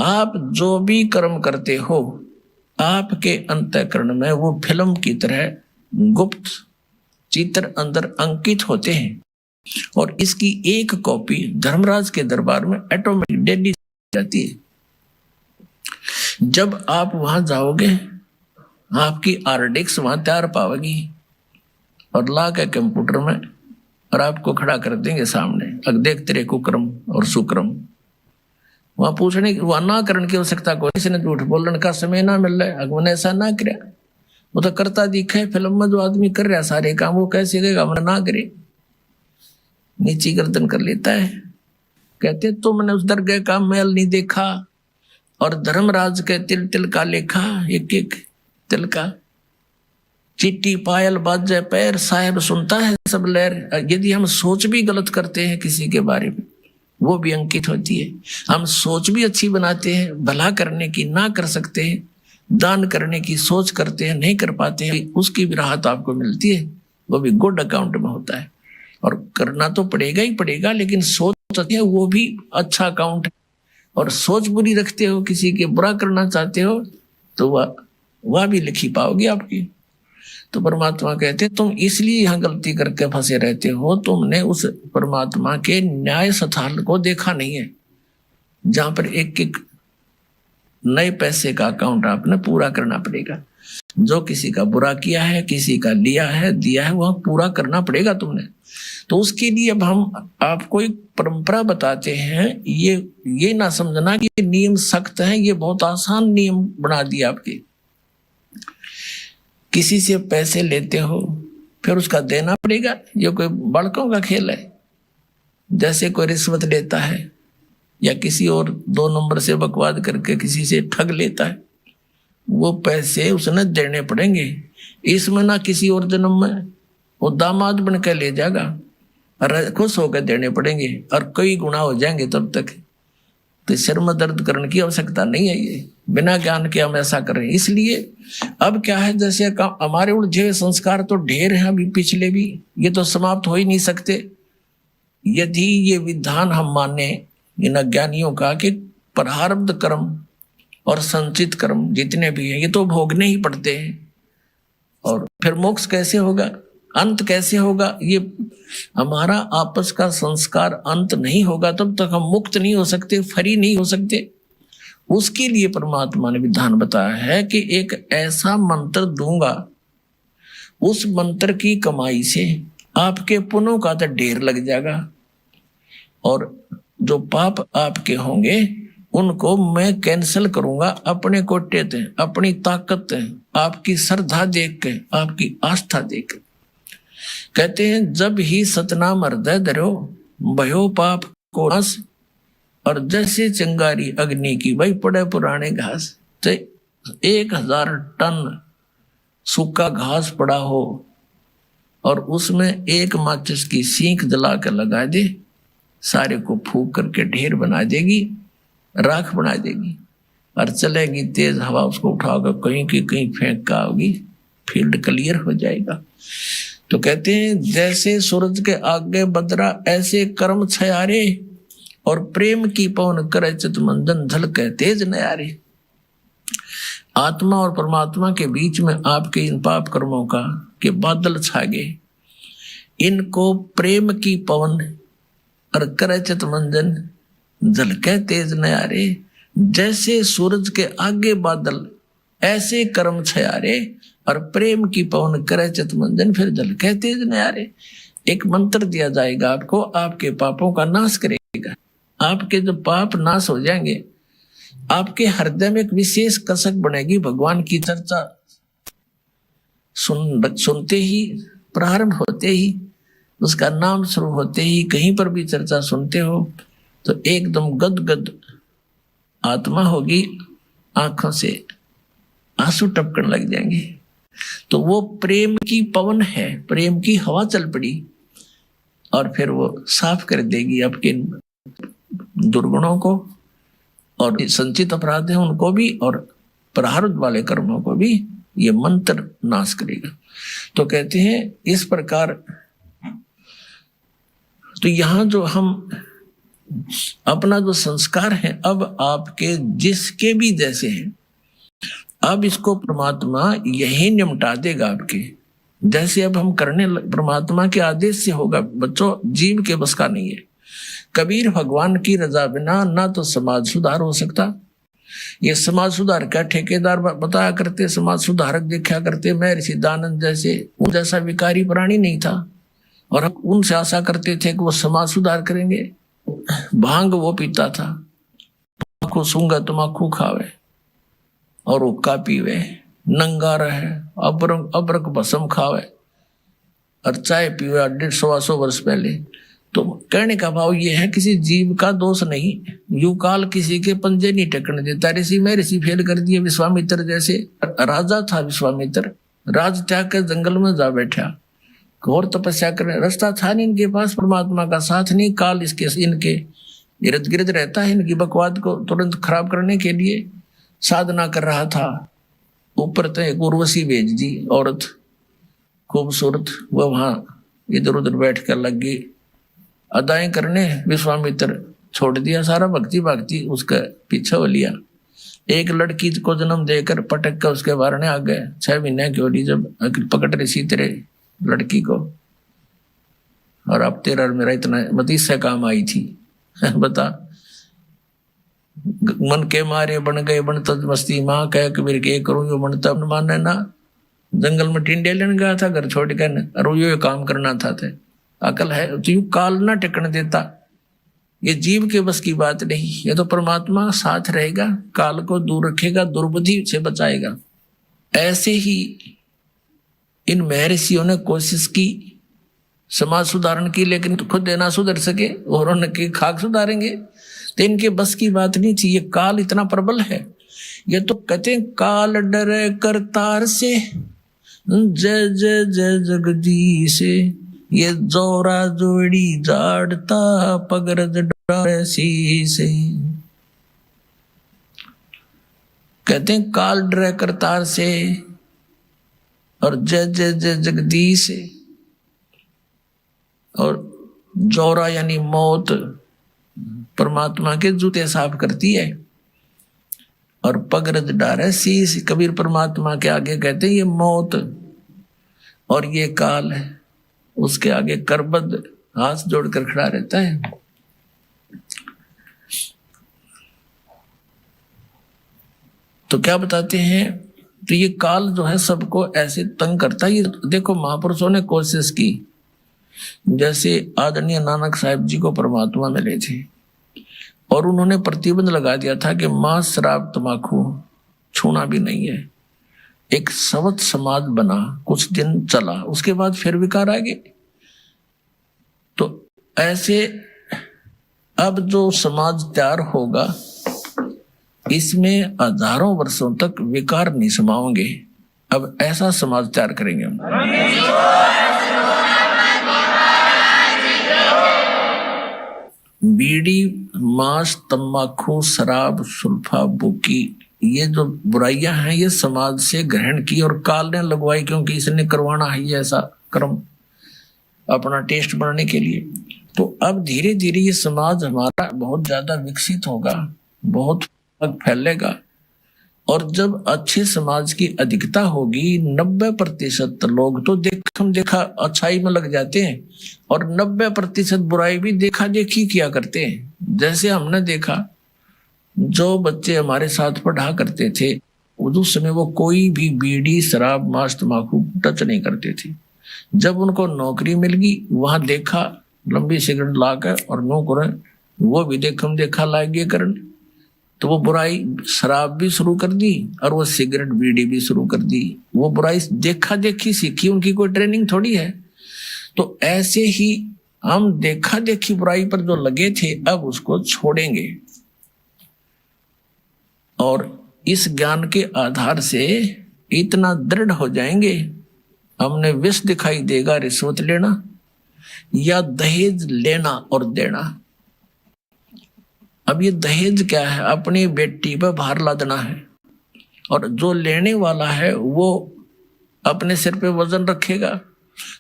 आप जो भी कर्म करते हो आपके अंतःकरण में वो फिल्म की तरह गुप्त चित्र अंदर अंकित होते हैं और इसकी एक कॉपी धर्मराज के दरबार में ऑटोमेटिक डेली जाती है। जब आप वहां जाओगे आपकी आरडिक्स वहां तैयार पाओगी और ला के कंप्यूटर में और आपको खड़ा कर देंगे सामने, अब देख तेरे कुक्रम और सुक्रम। वहां पूछने वहां ना करने की आवश्यकता कोई, किसी ने झूठ बोलने का समय ना मिल रहा है, अगमन ऐसा ना करे, वो तो करता दिखे फिल्म में जो आदमी कर रहा है सारे काम, वो कैसे करेगा हमने ना करे, नीची गर्दन कर लेता है। कहते तुमने उस दरगाह का मैल नहीं देखा और धर्मराज के तिल तिल का लेखा, एक एक तिल का, चिट्टी पायल बाजे पैर साहेब सुनता है सब लहर। यदि हम सोच भी गलत करते हैं किसी के बारे में वो भी अंकित होती है। हम सोच भी अच्छी बनाते हैं, भला करने की ना कर सकते हैं, दान करने की सोच करते हैं नहीं कर पाते हैं, उसकी भी राहत आपको मिलती है, वो भी गुड अकाउंट में होता है। और करना तो पड़ेगा ही पड़ेगा, लेकिन सोच है वो भी अच्छा अकाउंट है। और सोच बुरी रखते हो, किसी के बुरा करना चाहते हो तो वह भी लिखी पाओगे आपकी। तो परमात्मा कहते तुम इसलिए यहाँ गलती करके फंसे रहते हो, तुमने उस परमात्मा के न्याय स्थल को देखा नहीं है जहां पर एक एक नए पैसे का अकाउंट आपने पूरा करना पड़ेगा। जो किसी का बुरा किया है, किसी का लिया है, दिया है, वह पूरा करना पड़ेगा तुमने। तो उसके लिए अब हम आपको एक परंपरा बताते हैं। ये ना समझना कि नियम सख्त है, ये बहुत आसान नियम बना दिया आपके। किसी से पैसे लेते हो फिर उसका देना पड़ेगा, ये कोई बड़कों का खेल है। जैसे कोई रिश्वत लेता है या किसी और 2 नंबर से बकवाद करके किसी से ठग लेता है, वो पैसे उसने देने पड़ेंगे। इसमें ना किसी और जन्म में वो दामाद बन के ले जाएगा और खुश होकर देने पड़ेंगे और कई गुना हो जाएंगे तब तक। तो सिर में दर्द करने की आवश्यकता नहीं है, ये बिना ज्ञान के हम ऐसा करें। इसलिए अब क्या है, जैसे हमारे उलझे संस्कार तो ढेर हैं अभी पिछले भी, ये तो समाप्त हो ही नहीं सकते। यदि ये विधान हम माने इन अज्ञानियों का कि प्रारब्ध कर्म और संचित कर्म जितने भी हैं ये तो भोगने ही पड़ते हैं, और फिर मोक्ष कैसे होगा, अंत कैसे होगा, ये हमारा आपस का संस्कार अंत नहीं होगा तब तक हम मुक्त नहीं हो सकते, फ्री नहीं हो सकते। उसके लिए परमात्मा ने विधान बताया है कि एक ऐसा मंत्र दूंगा, उस मंत्र की कमाई से आपके पुण्यों का तो ढेर लग जाएगा और जो पाप आपके होंगे उनको मैं कैंसिल करूंगा अपने कोटे ते, अपनी ताकत है, आपकी श्रद्धा देख के, आपकी आस्था देख के। कहते हैं जब ही सतनाम हृदय धरो भयो पाप को नाश, और जैसे चिंगारी अग्नि की भाई पड़े पुराने घास, तो 1000 टन सूखा घास पड़ा हो और उसमें एक माचिस की सीख जला कर लगा दे, सारे को फूक करके ढेर बना देगी, राख बना देगी और चलेगी तेज हवा, उसको उठाकर कहीं की कहीं फेंक का होगी, फील्ड क्लियर हो जाएगा। तो कहते हैं जैसे सूरज के आगे बदरा ऐसे कर्म छयारे, और प्रेम की पवन करे चित मंजन झलके तेज नयारे। आत्मा और परमात्मा के बीच में आपके इन पाप कर्मों का के बादल छा गए, इनको प्रेम की पवन और करे चित मंजन झलके तेज नयारे। जैसे सूरज के आगे बादल ऐसे कर्म छयारे, और प्रेम की पवन करे चित मंजन फिर झलके तेज नयारे। एक मंत्र दिया जाएगा आपको, आपके पापों का नाश करेगा। आपके जो पाप नाश हो जाएंगे, आपके हृदय में एक विशेष कसक बनेगी। भगवान की चर्चा सुनते ही, प्रारंभ होते ही, उसका नाम शुरू होते ही, कहीं पर भी चर्चा सुनते हो तो एकदम गदगद आत्मा होगी, आंखों से आंसू टपकने लग जाएंगे। तो वो प्रेम की पवन है, प्रेम की हवा चल पड़ी और फिर वो साफ कर देगी आपके दुर्गुणों को, और संचित अपराध है उनको भी, और प्रारब्ध वाले कर्मों को भी ये मंत्र नाश करेगा। तो कहते हैं इस प्रकार। तो यहां जो हम अपना जो संस्कार है अब आपके जिसके भी जैसे हैं, अब इसको परमात्मा यही निमटा देगा आपके। जैसे अब हम करने परमात्मा के आदेश से होगा बच्चों, जीव के बस का नहीं है। कबीर भगवान की रजा बिना ना तो समाज सुधार हो सकता। ये समाज सुधार का ठेकेदार बताया करते, समाज सुधारक देखा करते, मैं ऋषि दानंद जैसे, वो जैसा विकारी प्राणी नहीं था, और हम उनसे आशा करते थे कि वो समाज सुधार करेंगे। भांग वो पीता था, तम्बाकू सूंगा तम्बाकू खावे और हुक्का पीवे, नंगा रहे, अबरक भस्म खावे और चाय पीवे 150 वर्ष पहले। तो कहने का भाव ये है किसी जीव का दोष नहीं, यू काल किसी के पंजे नहीं टकने देता। ऋषि में ऋषि फेल कर दिए, विश्वामित्र जैसे राजा था विश्वामित्र, राज त्याग कर जंगल में जा बैठा, घोर तपस्या करने, रास्ता था नहीं इनके पास, परमात्मा का साथ नहीं, काल इसके इनके इर्द गिर्द रहता है, इनकी बकवाद को तुरंत खराब करने के लिए साधना कर रहा था। ऊपर तो एक उर्वशी भेज दी औरत खूबसूरत, वह वहां इधर उधर बैठ कर लग गई अदाएं करने। विश्वामित्र छोड़ दिया सारा भक्ति भक्ति, उसका पीछा हो लिया। एक लड़की को जन्म देकर पटक कर उसके बारने आ गए। 6 महीने की होली जब पकड़ रही सी तेरे लड़की को, और अब तेरा और मेरा इतना मतीस से काम आई थी बता। मन के मारे बन गए बन तज मस्ती, माँ कह कबीर के करूं यो मन तब माने ना। जंगल में टिंडे लेने गया था घर छोड़ कर, और यो काम करना था ते। अकल है तो यू काल ना टिकने देता, ये जीव के बस की बात नहीं। ये तो परमात्मा साथ रहेगा, काल को दूर रखेगा, दुर्बुद्धि से बचाएगा। ऐसे ही इन महर्षियों ने कोशिश की समाज सुधारण की, लेकिन खुद देना सुधर सके और उनके खाक सुधारेंगे तो इनके बस की बात नहीं थी। ये काल इतना प्रबल है, ये तो कहते हैं काल डरे करतार से, जय जय जय जगदीश, ये जोरा जोड़ी जाड़ता पगरज डरे से। कहते हैं काल डरे करतार से और जय जय जय जगदीश, और जोरा यानी मौत परमात्मा के जूते साफ करती है, और पगरज डारे शीश, कबीर परमात्मा के आगे कहते हैं ये मौत और ये काल है, उसके आगे करबद्ध हाथ जोड़कर खड़ा रहता है। तो क्या बताते हैं, तो ये काल जो है सबको ऐसे तंग करता है। ये देखो महापुरुषों ने कोशिश की, जैसे आदरणीय नानक साहिब जी को परमात्मा मिले थे और उन्होंने प्रतिबंध लगा दिया था कि मांस शराब तम्बाकू छूना भी नहीं है। एक सवत समाज बना, कुछ दिन चला, उसके बाद फिर विकार आ गए। तो ऐसे अब जो समाज तैयार होगा इसमें हजारों वर्षों तक विकार नहीं समाओगे। अब ऐसा समाज तैयार करेंगे हम। बीड़ी, मांस, तम्बाकू, शराब, सुल्फा, बुकी, ये जो बुराइयां हैं ये समाज से ग्रहण की और काल ने लगवाई, क्योंकि इसने करवाना है ये ऐसा कर्म अपना टेस्ट बनाने के लिए। तो अब धीरे धीरे ये समाज हमारा बहुत ज्यादा विकसित होगा, बहुत फैलेगा, और जब अच्छे समाज की अधिकता होगी 90% लोग तो देखा अच्छाई में लग जाते हैं और 90% बुराई भी देखा देखी किया करते हैं। जैसे हमने देखा जो बच्चे हमारे साथ पढ़ा करते थे उस समय वो कोई भी बीड़ी शराब मांस तम्बाकू टच नहीं करते थे। जब उनको नौकरी मिल गई वहां देखा लंबी सिगरेट लाकर और नो करें, वो भी देखा लागे करने, तो वो बुराई शराब भी शुरू कर दी और वो सिगरेट बीड़ी भी शुरू कर दी। वो बुराई देखा देखी सीखी, उनकी कोई ट्रेनिंग थोड़ी है। तो ऐसे ही हम देखा देखी बुराई पर जो लगे थे अब उसको छोड़ेंगे, और इस ज्ञान के आधार से इतना दृढ़ हो जाएंगे, हमने विष दिखाई देगा रिश्वत लेना या दहेज लेना और देना। अब ये दहेज क्या है, अपनी बेटी पर भार लादना है, और जो लेने वाला है वो अपने सिर पे वजन रखेगा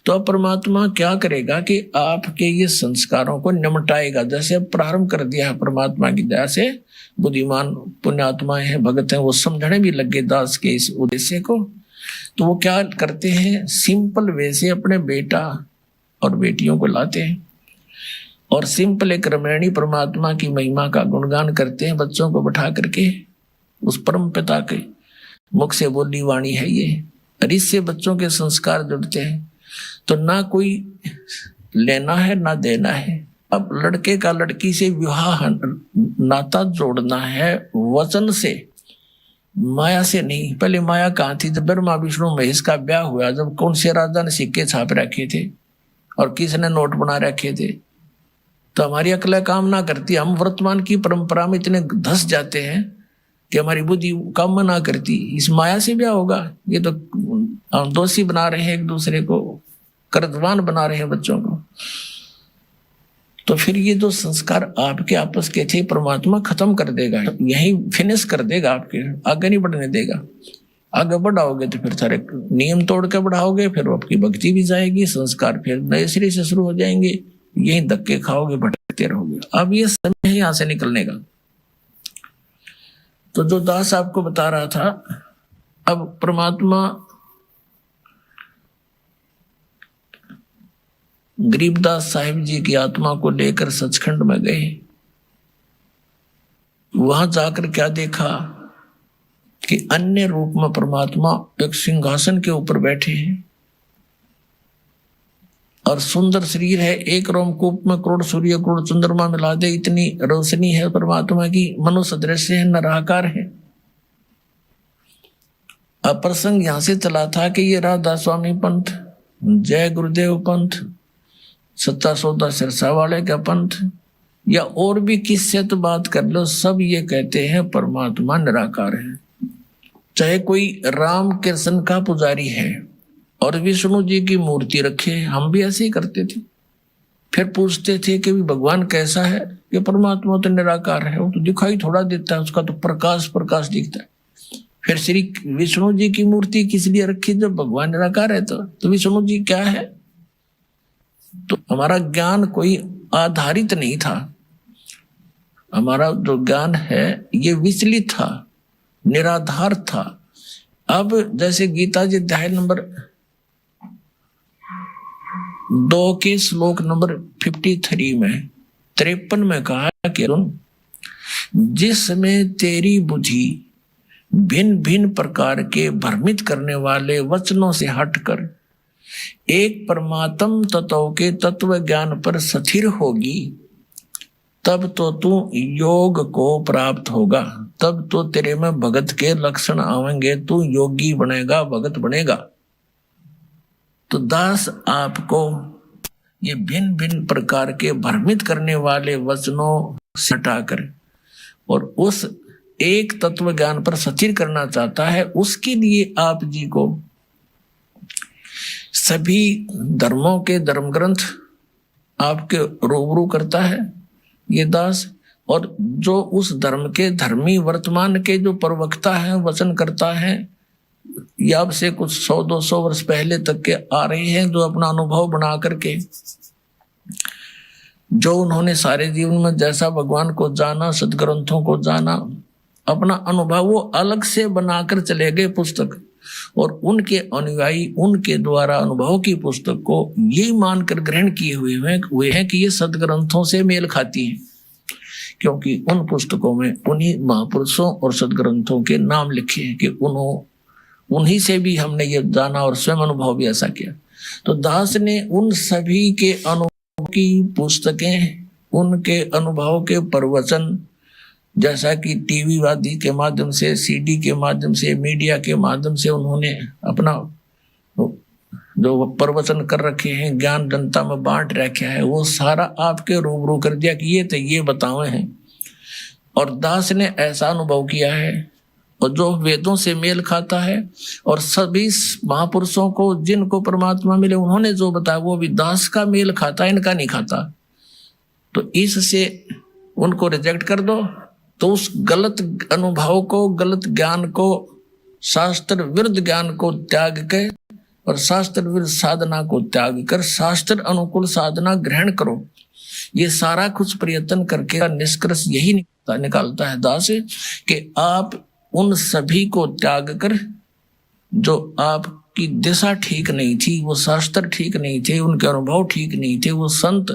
तो अब परमात्मा क्या करेगा कि आपके ये संस्कारों को निमटाएगा। जैसे अब प्रारंभ कर दिया है परमात्मा की दया से, बुद्धिमान पुण्यात्माएं हैं, भगत हैं, वो समझने भी लगे दास के इस उद्देश्य को। तो वो क्या करते हैं, सिंपल वे से अपने बेटा और बेटियों को लाते हैं और सिंपल एक रमणीय परमात्मा की महिमा का गुणगान करते हैं, बच्चों को बैठा करके। उस परम पिता के मुख से बोली वाणी है ये, और इससे बच्चों के संस्कार जुड़ते हैं। तो ना कोई लेना है ना देना है। अब लड़के का लड़की से विवाह नाता जोड़ना है वचन से, माया से नहीं। पहले माया कहाँ थी? जब ब्रह्मा विष्णु महेश का ब्याह हुआ, जब कौन से राजा ने सिक्के छाप रखे थे और किसने नोट बना रखे थे, तो हमारी अक्ल काम ना करती। हम वर्तमान की परंपरा में इतने धस जाते हैं कि हमारी बुद्धि काम ना करती। इस माया से ब्याह होगा, ये तो हम दोषी बना रहे हैं, एक दूसरे को कर्जवान बना रहे हैं बच्चों को। तो फिर ये जो संस्कार आपके आपस के थे परमात्मा खत्म कर देगा, यही फिनिश कर देगा, आपके आगे नहीं बढ़ने देगा। आगे बढ़ाओगे तो फिर सारे नियम तोड़ के बढ़ाओगे, फिर आपकी भक्ति भी जाएगी, संस्कार फिर नए सिरे से शुरू हो जाएंगे, यही धक्के खाओगे, भटकते रहोगे। अब ये समय है यहाँ से निकलने का। तो जो दास आपको बता रहा था, अब परमात्मा गरीबदास साहिब जी की आत्मा को लेकर सचखंड में गए। वहां जाकर क्या देखा कि अन्य रूप में परमात्मा एक सिंहासन के ऊपर बैठे हैं और सुंदर शरीर है। एक रोमकूप में करोड़ सूर्य करोड़ चंद्रमा मिला दे इतनी रोशनी है परमात्मा की, मनुष्य दृश्य है, निराकार है। अब प्रसंग यहां से चला था कि ये राधा स्वामी पंथ, जय गुरुदेव पंथ, सत्ता सौदा सिरसा वाले का पंथ, या और भी किससे तो बात कर लो, सब ये कहते हैं परमात्मा निराकार है। चाहे कोई राम कृष्ण का पुजारी है और विष्णु जी की मूर्ति रखे, हम भी ऐसे ही करते थे। फिर पूछते थे कि भगवान कैसा है? कि परमात्मा तो निराकार है, वो तो दिखाई थोड़ा देता है, उसका तो प्रकाश प्रकाश दिखता है। फिर श्री विष्णु जी की मूर्ति किस लिए रखी? जब भगवान निराकार है तो विष्णु जी क्या है? तो हमारा ज्ञान कोई आधारित नहीं था। हमारा जो ज्ञान है ये विचलित था, निराधार था। अब जैसे गीता जी अध्याय नंबर 2 के श्लोक नंबर 53 में 53 में कहा कि जिसमें तेरी बुद्धि भिन्न भिन्न प्रकार के भ्रमित करने वाले वचनों से हटकर एक परमात्म तत्व के तत्व ज्ञान पर स्थिर होगी, तब तो तू योग को प्राप्त होगा, तब तो तेरे में भगत के लक्षण आवेंगे, तू योगी बनेगा, भगत बनेगा। तो दास आपको ये भिन्न भिन्न प्रकार के भ्रमित करने वाले वचनों से हटाकर और उस एक तत्व ज्ञान पर स्थिर करना चाहता है। उसके लिए आप जी को सभी धर्मों के धर्म ग्रंथ आपके रूबरू करता है ये दास, और जो उस धर्म के धर्मी वर्तमान के जो प्रवक्ता हैं, वचन करता है, या अब से कुछ 100-200 वर्ष पहले तक के आ रहे हैं, जो अपना अनुभव बना करके, जो उन्होंने सारे जीवन में जैसा भगवान को जाना, सदग्रंथों को जाना, अपना अनुभव वो अलग से बनाकर चले गए पुस्तक, और उनके अनुयायी उनके द्वारा अनुभव की पुस्तक को ये मानकर ग्रहण किए हुए हैं कि ये सदग्रंथों से मेल खाती है, क्योंकि उन पुस्तकों में उन्हीं महापुरुषों और सदग्रंथों के नाम लिखे हैं कि उन्हीं से भी हमने ये जाना और स्वयं अनुभव भी ऐसा किया। तो दास ने उन सभी के अनुभव की पुस्तकें, उनके अनुभव के प्रवचन, जैसा कि टीवी वादी के माध्यम से, सीडी के माध्यम से, मीडिया के माध्यम से उन्होंने अपना जो प्रवचन कर रखे हैं, ज्ञान जनता में बांट रखा है, वो सारा आपके रूबरू कर दिया कि ये तो ये बताए हैं। और दास ने ऐसा अनुभव किया है, और जो वेदों से मेल खाता है, और सभी महापुरुषों को जिनको परमात्मा मिले उन्होंने जो बताया वो भी दास का मेल खाता, इनका नहीं खाता। तो इससे उनको रिजेक्ट कर दो, तो उस गलत अनुभव को, गलत ज्ञान को, शास्त्र विरुद्ध ज्ञान को त्याग के और शास्त्र विरुद्ध साधना को त्याग कर शास्त्र अनुकूल साधना ग्रहण करो। ये सारा कुछ प्रयत्न करके निष्कर्ष यही निकालता है दास कि आप उन सभी को त्याग कर, जो आपकी दिशा ठीक नहीं थी, वो शास्त्र ठीक नहीं थे, उनके अनुभव ठीक नहीं थे, वो संत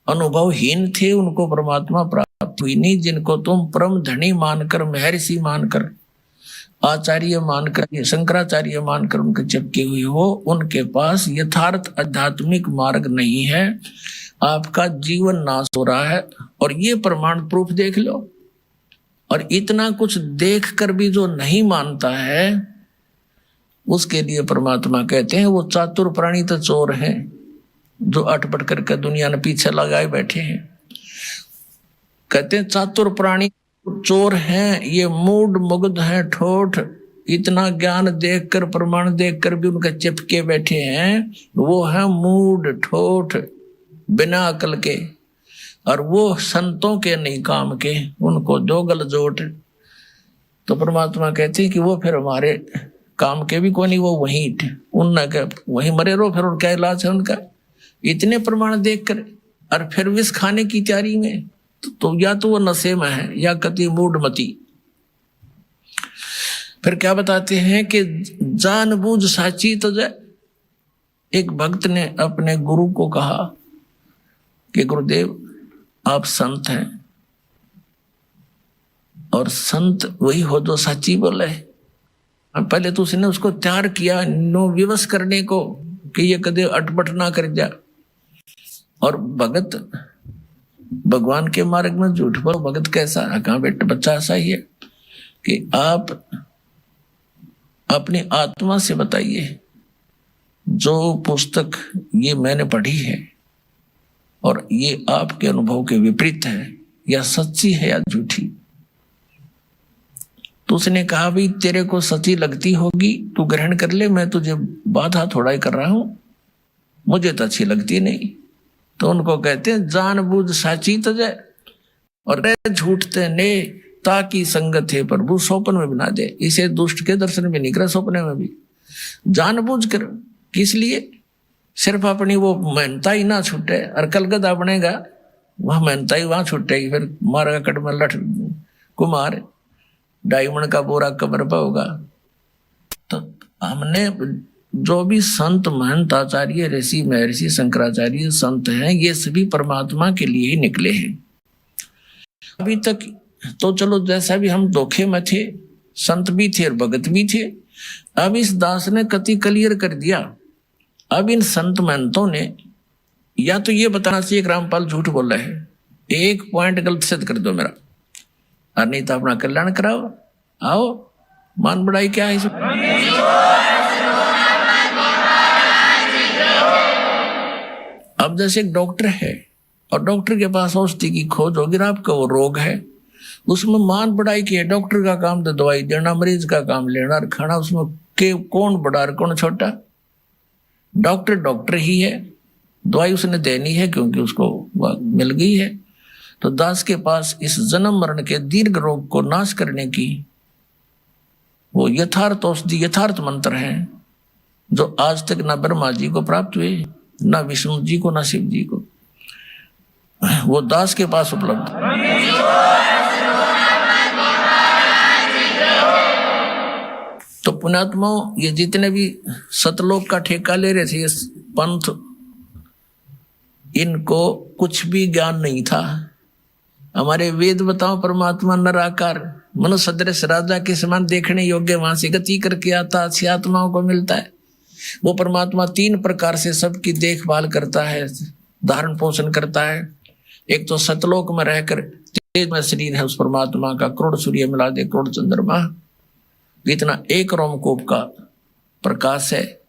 अनुभवहीन थे, उनको परमात्मा प्राप्त हुई नहीं। जिनको तुम परम धनी मानकर, महर्षि मानकर, आचार्य मानकर, शंकराचार्य मानकर उनके चिपके हुए हो, उनके पास यथार्थ आध्यात्मिक मार्ग नहीं है। आपका जीवन नाश हो रहा है और ये प्रमाण प्रूफ देख लो। और इतना कुछ देख कर भी जो नहीं मानता है, उसके लिए परमात्मा कहते हैं वो चातुर प्राणी तो चोर हैं, जो अटपट करके दुनिया ने पीछे लगाए बैठे हैं। कहते हैं चातुर प्राणी चोर हैं, ये मूड मुग्ध हैं, ठोठ। इतना ज्ञान देखकर, प्रमाण देखकर भी उनके चिपके बैठे हैं, वो है मूड ठोठ, बिना अकल के। और वो संतों के नहीं काम के, उनको दो गल जोट। तो परमात्मा कहते हैं कि वो फिर हमारे काम के भी कोई नहीं, वो वहीं मरे रहो, फिर और क्या इलाज है उनका। इतने प्रमाण देखकर और फिर विष खाने की तैयारी में, तो या तो वो नशे में है या कति मूढ़मती। फिर क्या बताते हैं कि जानबूझ साची तजय। एक भक्त ने अपने गुरु को कहा कि गुरुदेव आप संत हैं, और संत वही हो जो सच्ची बोले। पहले तो उसने उसको तैयार किया नो विवश करने को कि ये कदे अटपट ना कर जा। और भगत भगवान के मार्ग में झूठ बोलो, भगत कैसा है? कहाँ बेटा बच्चा ऐसा ही है कि आप अपनी आत्मा से बताइए, जो पुस्तक ये मैंने पढ़ी है और ये आपके अनुभव के विपरीत है, या सच्ची है या झूठी। तो उसने कहा भाई तेरे को सच्ची लगती होगी तू ग्रहण कर ले, मैं तुझे बाधा थोड़ा ही कर रहा हूं, मुझे तो अच्छी लगती नहीं। तो उनको कहते हैं जानबूझ साची तजय और झूठते ने ताकि संगत है प्रभु सोपन में बना दे। इसे दुष्ट के दर्शन में नहीं करे, सपने में भी जानबूझ कर। किस लिए? सिर्फ अपनी वो मेहनता ही ना छूटे, और कलगदा बनेगा वह मेहनता ही वहां छूटेगी, फिर मारेगा कट में लठ कुमार, डायमंड का बोरा कब्र पर होगा। तो हमने जो भी संत महंत आचार्य ऋषि महर्षि शंकराचार्य संत हैं, ये सभी परमात्मा के लिए ही निकले हैं। अभी तक तो चलो जैसा भी हम धोखे में थे, संत भी थे और भगत भी थे। अब इस दास ने कति क्लियर कर दिया। अब इन संत महंतों ने या तो ये बताना चाहिए रामपाल झूठ बोल रहे हैं, एक पॉइंट गलत सिद्ध कर दो मेरा, और नहीं तो अपना कल्याण कराओ। आओ मान बढ़ाई क्या है इसमें? अब जैसे एक डॉक्टर है और डॉक्टर के पास औषधि की खोज होगी, आपका वो रोग है, उसमें मान बढ़ाई की है। डॉक्टर का काम तो दवाई देना, मरीज का काम लेना और खाना। उसमें के कौन बड़ा और कौन छोटा? डॉक्टर डॉक्टर ही है, दवाई उसने देनी है क्योंकि उसको मिल गई है। तो दास के पास इस जन्म मरण के दीर्घ रोग को नाश करने की वो यथार्थ औषधि, यथार्थ मंत्र हैं, जो आज तक ना ब्रह्मा जी को प्राप्त हुए, ना विष्णु जी को, ना शिव जी को। वो दास के पास उपलब्ध। तो पुण्यात्माओं, ये जितने भी सतलोक का ठेका ले रहे थे, ये पंथ, इनको कुछ भी ज्ञान नहीं था। हमारे वेद बताओ परमात्मा नराकार मनुष्य सदृश राजा के समान देखने योग्य, वहां से गति करके आता, अच्छी आत्माओं को मिलता है। वो परमात्मा 3 प्रकार से सबकी देखभाल करता है, धारण पोषण करता है। एक तो सतलोक में रहकर तेज में शरीर है उस परमात्मा का, करोड़ सूर्य मिला दे करोड़ चंद्रमा, इतना एक रोमकूप का प्रकाश है,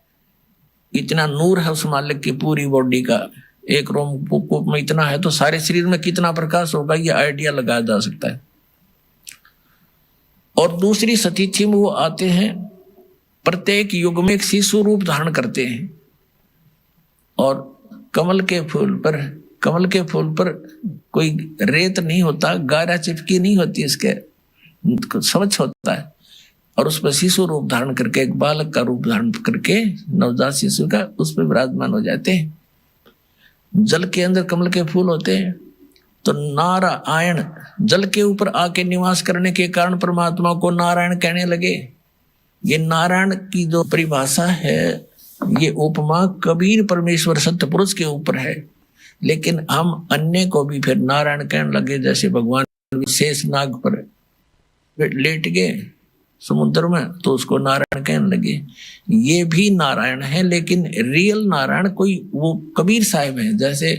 इतना नूर है उस मालिक की पूरी बॉडी का। एक रोमकूप में इतना है तो सारे शरीर में कितना प्रकाश होगा, ये आइडिया लगाया जा सकता है। और दूसरी सतीथि में वो आते हैं, प्रत्येक युग में एक शिशु रूप धारण करते हैं, और कमल के फूल पर कोई रेत नहीं होता, गारा चिपकी नहीं होती, इसके स्वच्छ होता है। और उस पर शिशु रूप धारण करके, एक बालक का रूप धारण करके, नवजात शिशु का, उस पर विराजमान हो जाते हैं। जल के अंदर कमल के फूल होते हैं, तो नारायण जल के ऊपर आके निवास करने के कारण परमात्मा को नारायण कहने लगे। ये नारायण की जो परिभाषा है, ये उपमा कबीर परमेश्वर सत्य पुरुष के ऊपर है, लेकिन हम अन्य को भी फिर नारायण कहने लगे। जैसे भगवान शेष नाग पर लेट गए समुद्र में, तो उसको नारायण कहने लगे। ये भी नारायण है, लेकिन रियल नारायण कोई वो कबीर साहब है। जैसे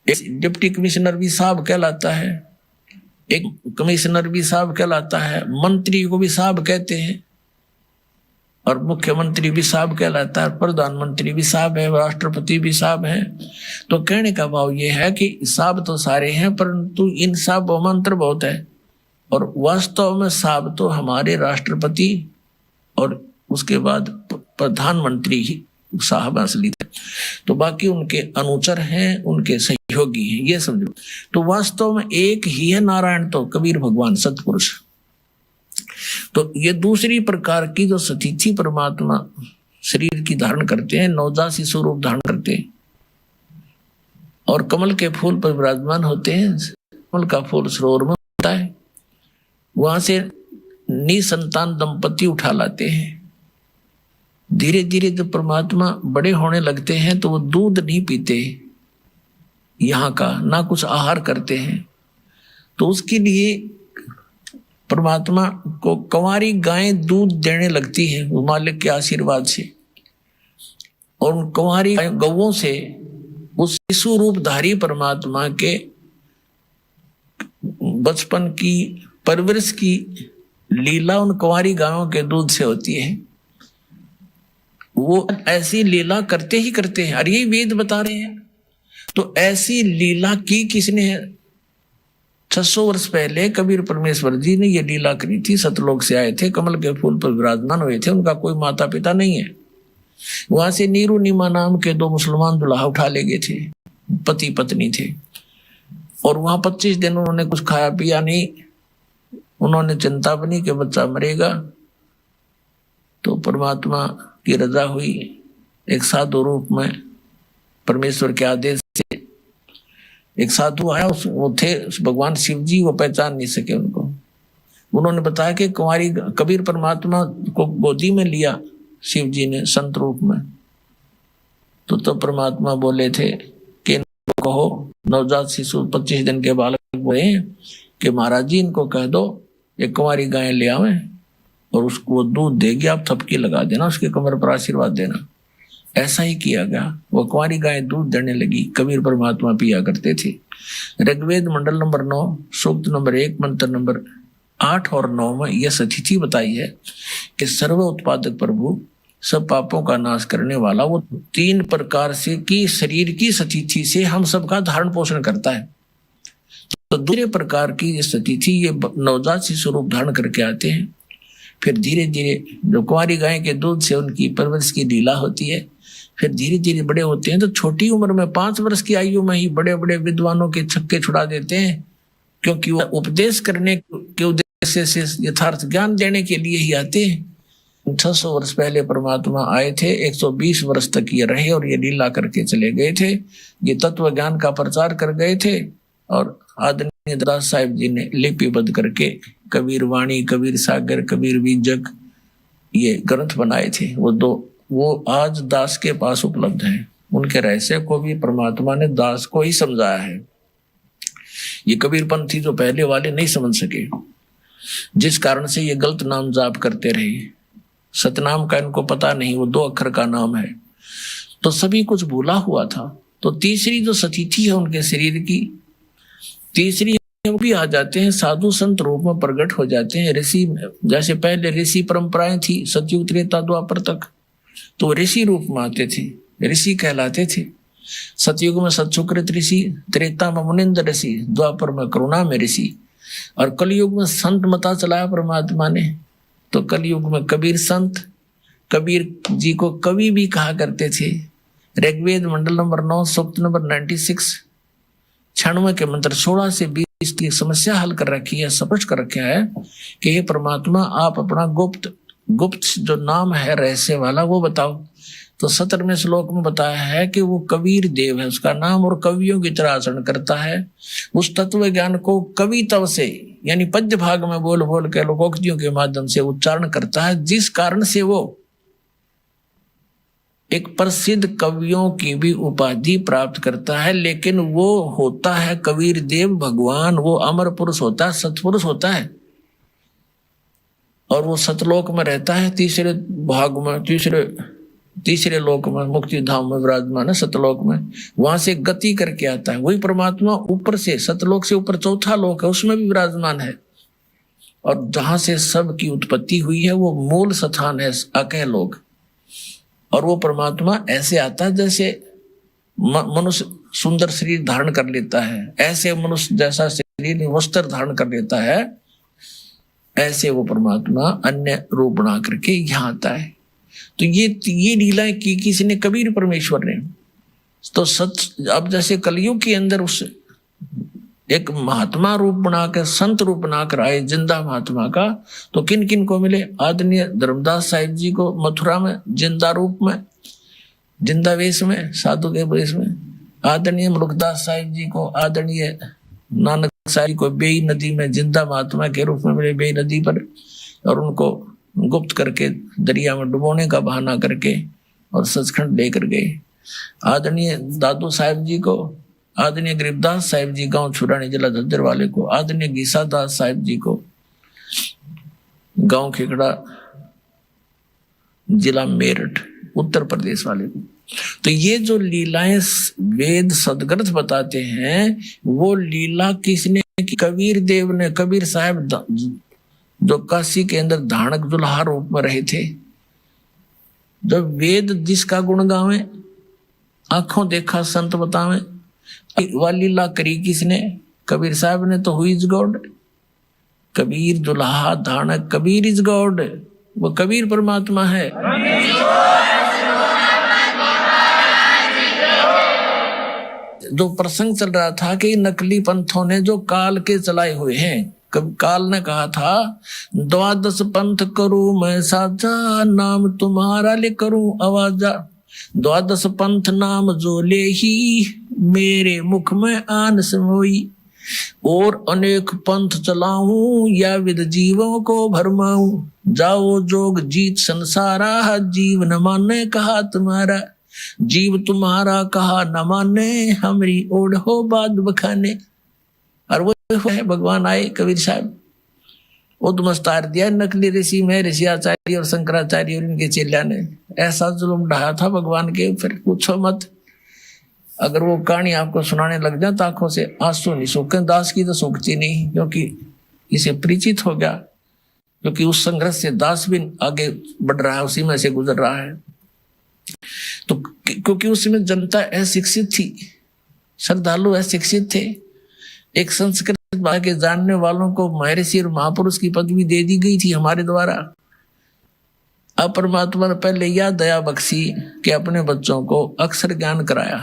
एक डिप्टी कमिश्नर भी साहब कहलाता है, एक कमिश्नर भी साहब कहलाता है, मंत्री को भी साहब कहते हैं, और मुख्यमंत्री भी साहब कहलाता है, प्रधानमंत्री भी साहब है, राष्ट्रपति भी साहब है। तो कहने का भाव ये है कि साहब तो सारे हैं, परंतु इन साहबों में अंतर बहुत है। और वास्तव में साहब तो हमारे राष्ट्रपति और उसके बाद प्रधानमंत्री ही साहब असली थे, तो बाकी उनके अनुचर हैं, उनके सहयोगी हैं, ये समझो। तो वास्तव में एक ही है नारायण, तो कबीर भगवान सतपुरुष। तो ये दूसरी प्रकार की जो सतीथि परमात्मा शरीर की धारण करते हैं, नवजात शिशु रूप धारण करते हैं और कमल के फूल पर विराजमान होते हैं। कमल का फूल सरोवर में होता है, वहां से निसंतान दंपति उठा लाते हैं। धीरे धीरे जब परमात्मा बड़े होने लगते हैं तो वो दूध नहीं पीते यहाँ का, ना कुछ आहार करते हैं। तो उसके लिए परमात्मा को कंवारी गायें दूध देने लगती हैं वो मालिक के आशीर्वाद से, और उन कंवारी गौओं से उस शिशु रूपधारी परमात्मा के बचपन की परवरिश की लीला उन कंवारी गायों के दूध से होती है। वो ऐसी लीला करते ही करते हैं, और यही वेद बता रहे हैं। तो ऐसी लीला की किसने है? 600 वर्ष पहले कबीर परमेश्वर जी ने ये लीला करी थी। सतलोक से आए थे, कमल के फूल पर विराजमान हुए थे, उनका कोई माता पिता नहीं है। वहां से नीरू नीमा नाम के 2 मुसलमान दुल्हा उठा ले गए थे, पति पत्नी थे, और वहां 25 दिन उन्होंने कुछ खाया पिया नहीं। उन्होंने चिंता बनी कि बच्चा मरेगा, तो परमात्मा की रजा हुई। एक साधु रूप में परमेश्वर के आदेश से एक साधु आया, वो थे भगवान शिव जी, वो पहचान नहीं सके उनको। उन्होंने बताया कि कुंवारी कबीर परमात्मा को गोदी में लिया शिव जी ने संत रूप में। तो परमात्मा बोले थे कि कहो, नवजात शिशु 25 दिन के बालक बोले कि महाराज जी इनको कह दो एक कुंवारी गाय ले आवे और उसको वो दूध देगी, आप थपकी लगा देना, उसके कमर पर आशीर्वाद देना। ऐसा ही किया गया। वो कुंवारी गाय दूध देने लगी, कबीर परमात्मा पिया करते थे। ऋग्वेद मंडल नंबर 9 सूक्त नंबर 1 मंत्र नंबर 8 और 9 में यह सतिथि बताई है कि सर्व उत्पादक प्रभु, सब पापों का नाश करने वाला, वो 3 प्रकार से की शरीर की सतिथि से हम सबका धारण पोषण करता है। तो दूसरे प्रकार की ये सतिथि, ये नवजात शिशु रूप धारण करके आते हैं। फिर धीरे धीरे जो कुंवारी गाय के दूध से उनकी परवरिश की लीला होती है, फिर धीरे धीरे बड़े होते हैं। तो छोटी उम्र में 5 वर्ष की आयु में ही बड़े बड़े विद्वानों के छक्के छुड़ा देते हैं, क्योंकि वो उपदेश करने के उद्देश्य से यथार्थ ज्ञान देने के लिए ही आते हैं। 600 वर्ष पहले परमात्मा आए थे, 120 वर्ष तक ये रहे और ये लीला करके चले गए थे। ये तत्व ज्ञान का प्रचार कर गए थे, और आदरणीय दास साहिब जी ने लिपिबद्ध करके कबीर वाणी, कबीर सागर, कबीर बीजक ये ग्रंथ बनाए थे। वो आज दास के पास उपलब्ध हैं। उनके रहस्य को भी परमात्मा ने दास को ही समझाया है। ये कबीर पंथी जो पहले वाले नहीं समझ सके, जिस कारण से ये गलत नाम जाप करते रहे। सतनाम का इनको पता नहीं, वो 2 अक्षर का नाम है, तो सभी कुछ भूला हुआ था। तो तीसरी जो सतिथि है उनके शरीर की, तीसरी वो भी आ जाते हैं, साधु संत रूप में प्रकट हो जाते हैं। ऋषि, जैसे पहले ऋषि परंपराएं थी सतयुग त्रेता द्वापर तक, तो ऋषि रूप में आते थे, ऋषि कहलाते थे। सतयुग में सतसुकृत ऋषि, त्रेता में मुनिंद्र ऋषि, द्वापर में करुणा में ऋषि, और कलयुग में संत मता चलाया परमात्मा ने। तो कलयुग में कबीर संत, कबीर जी को कवि भी कहा करते थे। ऋग्वेद मंडल नंबर 9 सूक्त नंबर 96 96 के मंत्र 16 से 20 इसकी समस्या हल कर रखी है, स्पष्ट कर रखा है कि हे परमात्मा आप अपना गुप्त जो नाम है रहस्य वाला वो बताओ। तो 17वें श्लोक में बताया है कि वो कबीर देव है उसका नाम, और कवियों की तरह आचरण करता है। उस तत्व ज्ञान को कविता से यानी पद्य भाग में बोल बोल के लोकोक्तियों के माध्यम से उच्चारण करता है, जिस कारण से वो एक प्रसिद्ध कवियों की भी उपाधि प्राप्त करता है। लेकिन वो होता है कबीर देव भगवान, वो अमर पुरुष होता है, सतपुरुष होता है, और वो सतलोक में रहता है, तीसरे भाग में, तीसरे लोक में, मुक्ति धाम में विराजमान है, सतलोक में। वहां से गति करके आता है। वही परमात्मा ऊपर से, सतलोक से ऊपर चौथा लोक है, उसमें भी विराजमान है, और जहां से सब की उत्पत्ति हुई है वो मूल स्थान है अकह लोक। और वो परमात्मा ऐसे आता है जैसे मनुष्य सुंदर शरीर धारण कर लेता है, ऐसे मनुष्य जैसा शरीर वस्त्र धारण कर लेता है, ऐसे वो परमात्मा अन्य रूप बना करके यहाँ आता है। तो ये लीलाएं की किसने? कबीर परमेश्वर ने। तो अब जैसे कलयुग के अंदर उस एक महात्मा रूप बनाकर, संत रूप बनाकर आए जिंदा महात्मा का, तो किन किन को मिले? आदरणीय धर्मदास साहिब जी को मथुरा में जिंदा रूप में, जिंदा वेश में, साधु के वेश में। आदरणीय मुलुकदास साहिब जी को, आदरणीय नानक साहिब को बेई नदी में जिंदा महात्मा के रूप में मिले, बेई नदी पर, और उनको गुप्त करके दरिया में डुबोने का बहाना करके और सचखंड लेकर गए। आदरणीय दादू साहिब जी को, आदरणीय गरीबदास साहिब जी गांव छुरानी जिला झज्जर वाले को, आदरणीय गीसादास साहिब जी को गांव खेकड़ा जिला मेरठ उत्तर प्रदेश वाले को। तो ये जो लीलाएं वेद सदग्रंथ बताते हैं, वो लीला किसने की? कबीर देव ने। कबीर साहब जो काशी के अंदर धानक दुल्हा रूप में रहे थे, जब वेद जिसका गुण गावे, आंखों देखा संत बतावे, वह लीला करी किसने? कबीर साहब ने। तो हुई इज गॉड, कबीर दुल्हा धानक, कबीर इज गॉड, वो कबीर परमात्मा है। जो प्रसंग चल रहा था कि नकली पंथों ने जो काल के चलाए हुए हैं, काल ने कहा था 12 पंथ करूं मैं साजा, नाम तुम्हारा ले करूं आवाजा। 12 पंथ नाम जो ले ही, मेरे मुख में आन समोई। और अनेक पंथ चलाऊं, या विद जीवों को भरमाऊं। जाओ जोग जीत संसारा, जीव न माने कहा तुम्हारा। जीव तुम्हारा कहा न माने, हमारी ओढ़ हो बाद बखाने। और वो है भगवान आए कबीर साहब, उद्मस्तार दिया नकली ऋषि में, ऋषि आचार्य और शंकराचार्य और इनके चेलिया ने। ऐसा जुल्म ढाया था भगवान के ऊपर, पूछो मत। अगर वो कहानी आपको सुनाने लग जाए तो आंखों से आंसू नहीं सूखे। दास की तो सूखती नहीं, क्योंकि इसे परिचित हो गया, क्योंकि उस संघर्ष से दास भी आगे बढ़ रहा है, उसी में से गुजर रहा है। तो क्योंकि उसमें जनता अशिक्षित थी, श्रद्धालु अशिक्षित थे। एक संस्कृत भाषा के जानने वालों को महर्षि और महापुरुष की पदवी दे दी गई थी हमारे द्वारा। अब परमात्मा ने पहले यह दया बख्शी कि अपने बच्चों को अक्षर ज्ञान कराया,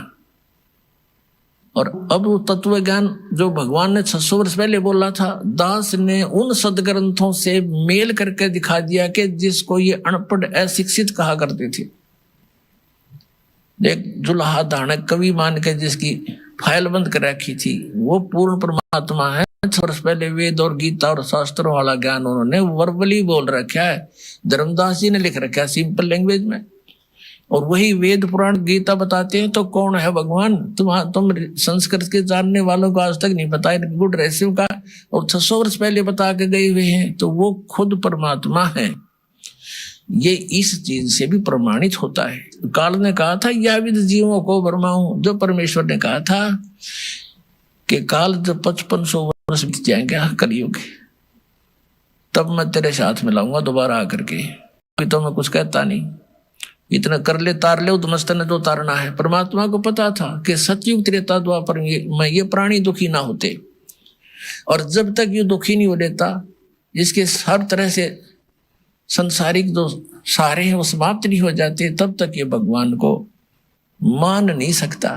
और अब वो तत्व ज्ञान जो भगवान ने 600 वर्ष पहले बोला था, दास ने उन सदग्रंथों से मेल करके दिखा दिया कि जिसको ये अनपढ़ अशिक्षित कहा करते थे। एक जुल्हा धानक कवि मान के जिसकी फाइल बंद कर रखी थी, वो पूर्ण परमात्मा है। 6 वर्ष पहले वेद और गीता और शास्त्रों वाला ज्ञान उन्होंने वर्बली बोल रखा है। धर्मदास जी ने लिख रखा है सिंपल लैंग्वेज में, और वही वेद पुराण गीता बताते हैं। तो कौन है भगवान? तुम संस्कृत के जानने वालों को आज तक नहीं पता है गुड रहस्यों का, और 600 वर्ष पहले बता के गए हुए हैं। तो वो खुद परमात्मा है। ये इस चीज से भी प्रमाणित होता है। काल ने कहा था या विद जीवों को भरमाऊं, जो परमेश्वर ने कहा था कि काल जब 5500 वर्ष बीत जाएंगे कलयुग, तब मैं तेरे साथ मिलाऊंगा दोबारा आकर के। अभी तो मैं कुछ कहता नहीं, इतना कर ले तार ले, उद्मस्त ने जो तारना है। परमात्मा को पता था कि सतयुग त्रेता द्वापर में ये प्राणी दुखी ना होते, और जब तक ये दुखी नहीं हो लेता, जिसके हर तरह से संसारिक जो सारे हैं वो समाप्त नहीं हो जाते, तब तक ये भगवान को मान नहीं सकता।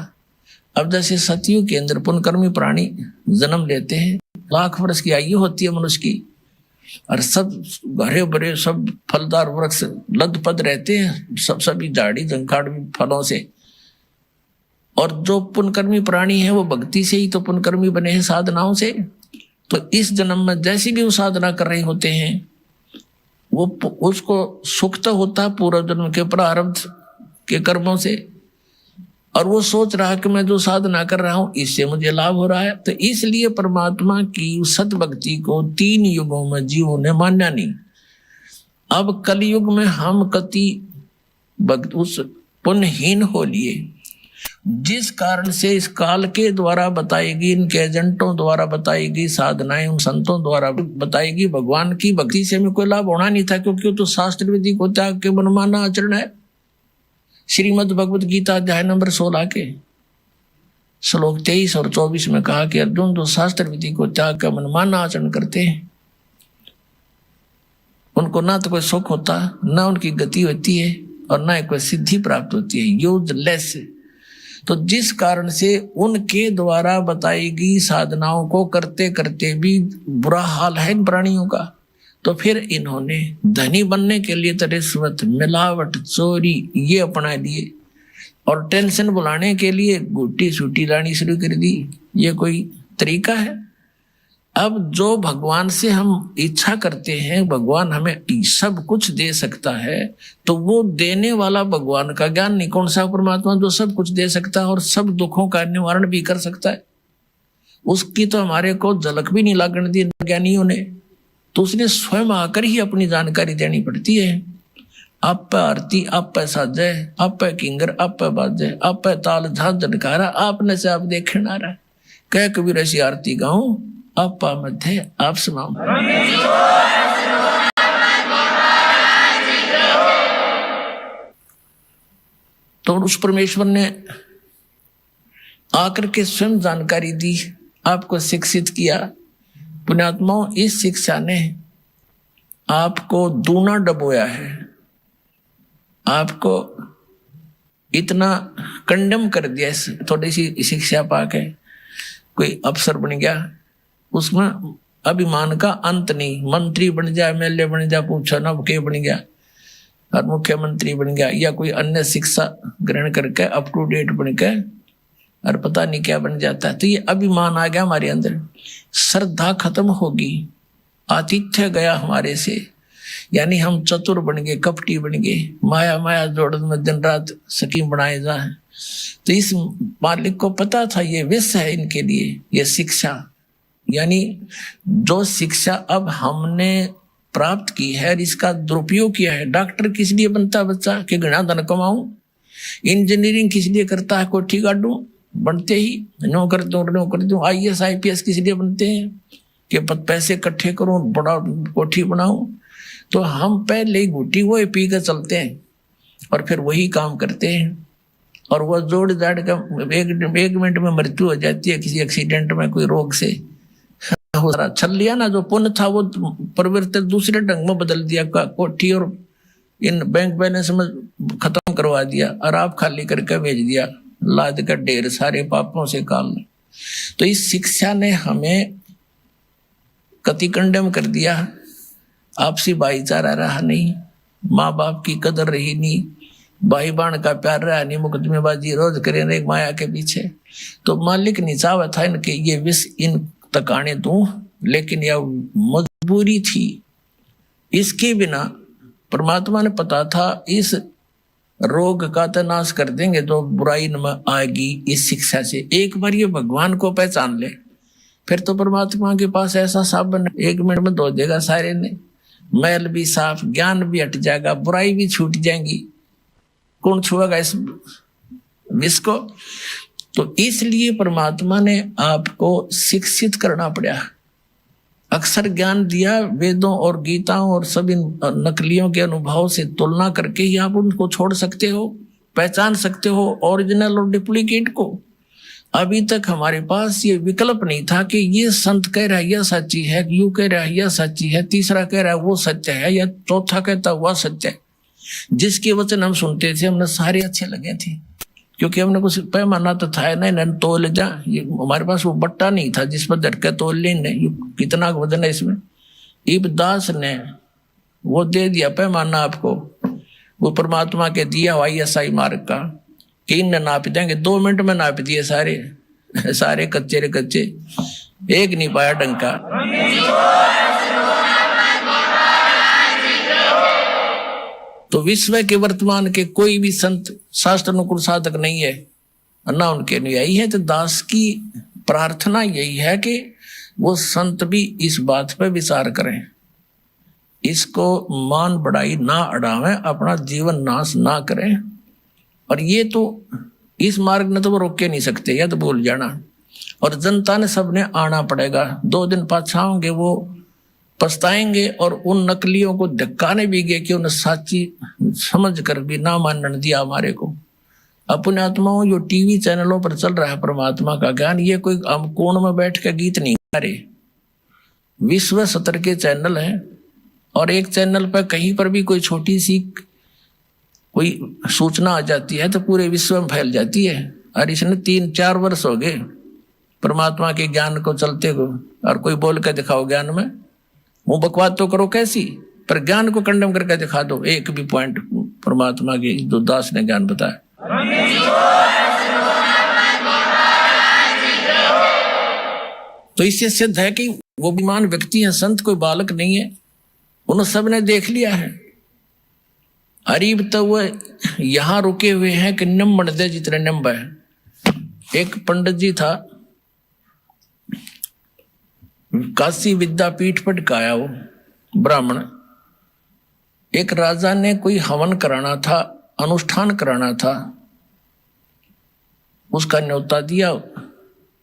अब जैसे सतयुग के अंदर पुनकर्मी प्राणी जन्म लेते हैं, लाख वर्ष की आयु होती है मनुष्य की, और सब हरे भरे सब फलदार वृक्ष लदपद रहते हैं, सभी झाड़ी झंखाड़ फलों से। और जो पुण्यकर्मी प्राणी है वो भक्ति से ही तो पुण्यकर्मी बने हैं, साधनाओं से। तो इस जन्म में जैसी भी वो साधना कर रहे होते हैं वो उसको सुख तो होता है पूर्व जन्म के प्रारब्ध के कर्मों से, और वो सोच रहा है कि मैं जो साधना कर रहा हूं इससे मुझे लाभ हो रहा है। तो इसलिए परमात्मा की सत भक्ति को 3 युगों में जीवों ने मान्या नहीं। अब कलयुग में हम कति भक्त उस पुण्यहीन हो लिए, जिस कारण से इस काल के द्वारा बताएगी, इनके एजेंटों द्वारा बताएगी साधनाएं, उन संतों द्वारा बताएगी भगवान की भक्ति से हमें कोई लाभ होना नहीं था, क्योंकि तो शास्त्र विधि को त्याग के मनमाना आचरण है। श्रीमद् भगवत गीता अध्याय नंबर 16 के श्लोक 23 और 24 में कहा कि अर्जुन जो शास्त्र विधि को त्याग कर मनमाना आचरण करते हैं उनको ना तो कोई सुख होता, ना उनकी गति होती है, और ना कोई सिद्धि प्राप्त होती है, यूजलेस। तो जिस कारण से उनके द्वारा बताई गई साधनाओं को करते करते भी बुरा हाल है इन प्राणियों का, तो फिर इन्होंने धनी बनने के लिए तो रिश्वत, मिलावट, चोरी ये अपना लिए, और टेंशन बुलाने के लिए गुट्टी सूटी लानी शुरू कर दी। ये कोई तरीका है? अब जो भगवान से हम इच्छा करते हैं भगवान हमें सब कुछ दे सकता है, तो वो देने वाला भगवान का ज्ञान नहीं कौन सा परमात्मा जो सब कुछ दे सकता है और सब दुखों का निवारण भी कर सकता है, उसकी तो हमारे को झलक भी नहीं लागण दी ज्ञानियों ने। तो उसने स्वयं आकर ही अपनी जानकारी देनी पड़ती है। आप पे आरती, आप पे साजे, आप पे किंगर, आप पे बाजे, आप पे ताल झांझ झनकारा, आपने से आप देखे ना रहा, कह कबीर ऐसी आरती गाऊं आप मध्य आप सुनाओ। तो उस परमेश्वर ने आकर के स्वयं जानकारी दी, आपको शिक्षित किया। पुण्यात्माओं, इस शिक्षा ने आपको दूना डबोया है, आपको इतना कंडेम कर दिया। थोड़ी सी शिक्षा पाके कोई अफसर बन गया, उसमें अभिमान का अंत नहीं, मंत्री बन जाए, एमएलए बन जाए, पूछा ना के बन गया, और मुख्यमंत्री बन गया, या कोई अन्य शिक्षा ग्रहण करके अप टू डेट बन के और पता नहीं क्या बन जाता है। तो ये अभिमान आ गया हमारे अंदर, श्रद्धा खत्म होगी, आतिथ्य गया हमारे से, यानी हम चतुर बन गए, कपटी बन गए, माया माया जोड़न में दिन रात स्कीम बनाए जाए। तो इस मालिक को पता था ये विष है इनके लिए, ये शिक्षा, यानी जो शिक्षा अब हमने प्राप्त की है इसका दुरुपयोग किया है। डॉक्टर किस लिए बनता है बच्चा कि घना धन कमाऊं, इंजीनियरिंग किस लिए करता है कोठी काटूं, बनते ही नौकर दूं, IAS IPS किस लिए बनते हैं कि पैसे इकट्ठे करूं, बड़ा कोठी बनाऊं। तो हम पहले ही घुटी वो पी कर चलते हैं और फिर वही काम करते हैं, और वह जोड़ जाड़ का एक मिनट में मृत्यु हो जाती है किसी एक्सीडेंट में, कोई रोग से हो रहा। छल लिया ना, जो पुण्य था वो परिवर्तित दूसरे ढंग में बदल दिया, कोठी और इन बैंक बैलेंस में खत्म करवा दिया, और आप खाली करके भेज दिया, लाद कर ढेर सारे पापों से काल। तो इस शिक्षा ने हमें कति कंडेम कर दिया, आपसी भाईचारा रहा नहीं, माँ बाप की कदर रही नहीं, भाई बहन का प्यार रहा नहीं, मुकदमेबाजी रोज करे एक माया के पीछे। तो मालिक नहीं चाहा था इनके ये विष इन तक आने दूं, लेकिन यह मजबूरी थी। इसके बिना परमात्मा ने पता था इस रोग का तो नाश कर देंगे जो बुराई में आएगी इस शिक्षा से। एक बार ये भगवान को पहचान ले, फिर तो परमात्मा के पास ऐसा साबन 1 मिनट में धो देगा सारे ने, मैल भी साफ, ज्ञान भी हट जाएगा, बुराई भी छूट जाएंगी। कौन छुएगा इस विष को? तो इसलिए परमात्मा ने आपको शिक्षित करना पड़ा, अक्षर ज्ञान दिया, वेदों और गीताओं और सभी नकलियों के अनुभव से तुलना करके ही आप उनको छोड़ सकते हो, पहचान सकते हो ओरिजिनल और डुप्लीकेट को। अभी तक हमारे पास ये विकल्प नहीं था कि ये संत कह रहा है यह सच्ची है, यू कह रहा है यह सच्ची है, तीसरा कह रहा है वो सत्य है, या चौथा कहता हुआ सत्य है। जिसके वचन हम सुनते थे हमने सारे अच्छे लगे थे, क्योंकि हमने कुछ पैमाना तो था नहीं, न तोल जा, ये हमारे पास वो बट्टा नहीं था जिस पर धटके तोल लेने कितना वजन है इसमें। इब दास ने वो दे दिया पैमाना आपको, वो परमात्मा के दिया हुआ ISI मार्ग का, कि इन नाप देंगे। 2 मिनट में नाप दिए सारे सारे कच्चे रे कच्चे, एक नहीं पाया डंका। तो विश्व के वर्तमान के कोई भी संत शास्त्र अनुकूल साधक नहीं है, ना उनके अनुयायी है। तो दास की प्रार्थना यही है कि वो संत भी इस बात पे विचार करें, इसको मान बढ़ाई ना अड़ावें, अपना जीवन नाश ना करें। और ये तो इस मार्ग ने तो वो रोक के नहीं सकते, या तो भूल जाना। और जनता ने सबने आना पड़ेगा। 2 दिन पाछा होंगे वो पछताएंगे, और उन नकलियों को धक्काने भी गए कि उन्हें साची समझ कर भी ना मानने दिया हमारे को। अपने आत्माओं जो टीवी चैनलों पर चल रहा है परमात्मा का ज्ञान, ये कोई हम कोण में बैठ के गीत नहीं गा रहे, विश्व स्तर के चैनल है। और एक चैनल पर कहीं पर भी कोई छोटी सी कोई सूचना आ जाती है तो पूरे विश्व में फैल जाती है। और इसने 3-4 वर्ष हो गए परमात्मा के ज्ञान को चलते को, और कोई बोल के दिखाओ ज्ञान में, वो बकवाद तो करो कैसी, पर ज्ञान को कंडम करके दिखा दो, एक भी पॉइंट परमात्मा के जो दास ने ज्ञान बताया। तो इससे सिद्ध है कि वो विमान व्यक्ति है, संत कोई बालक नहीं है। उन सब ने देख लिया है। अरीब तो वो यहां रुके हुए हैं कि निम्बण दे जितने निम्ब है। एक पंडित जी था, काशी विद्यापीठ पर टिकाया वो ब्राह्मण। एक राजा ने कोई हवन कराना था, अनुष्ठान कराना था, उसका न्योता दिया।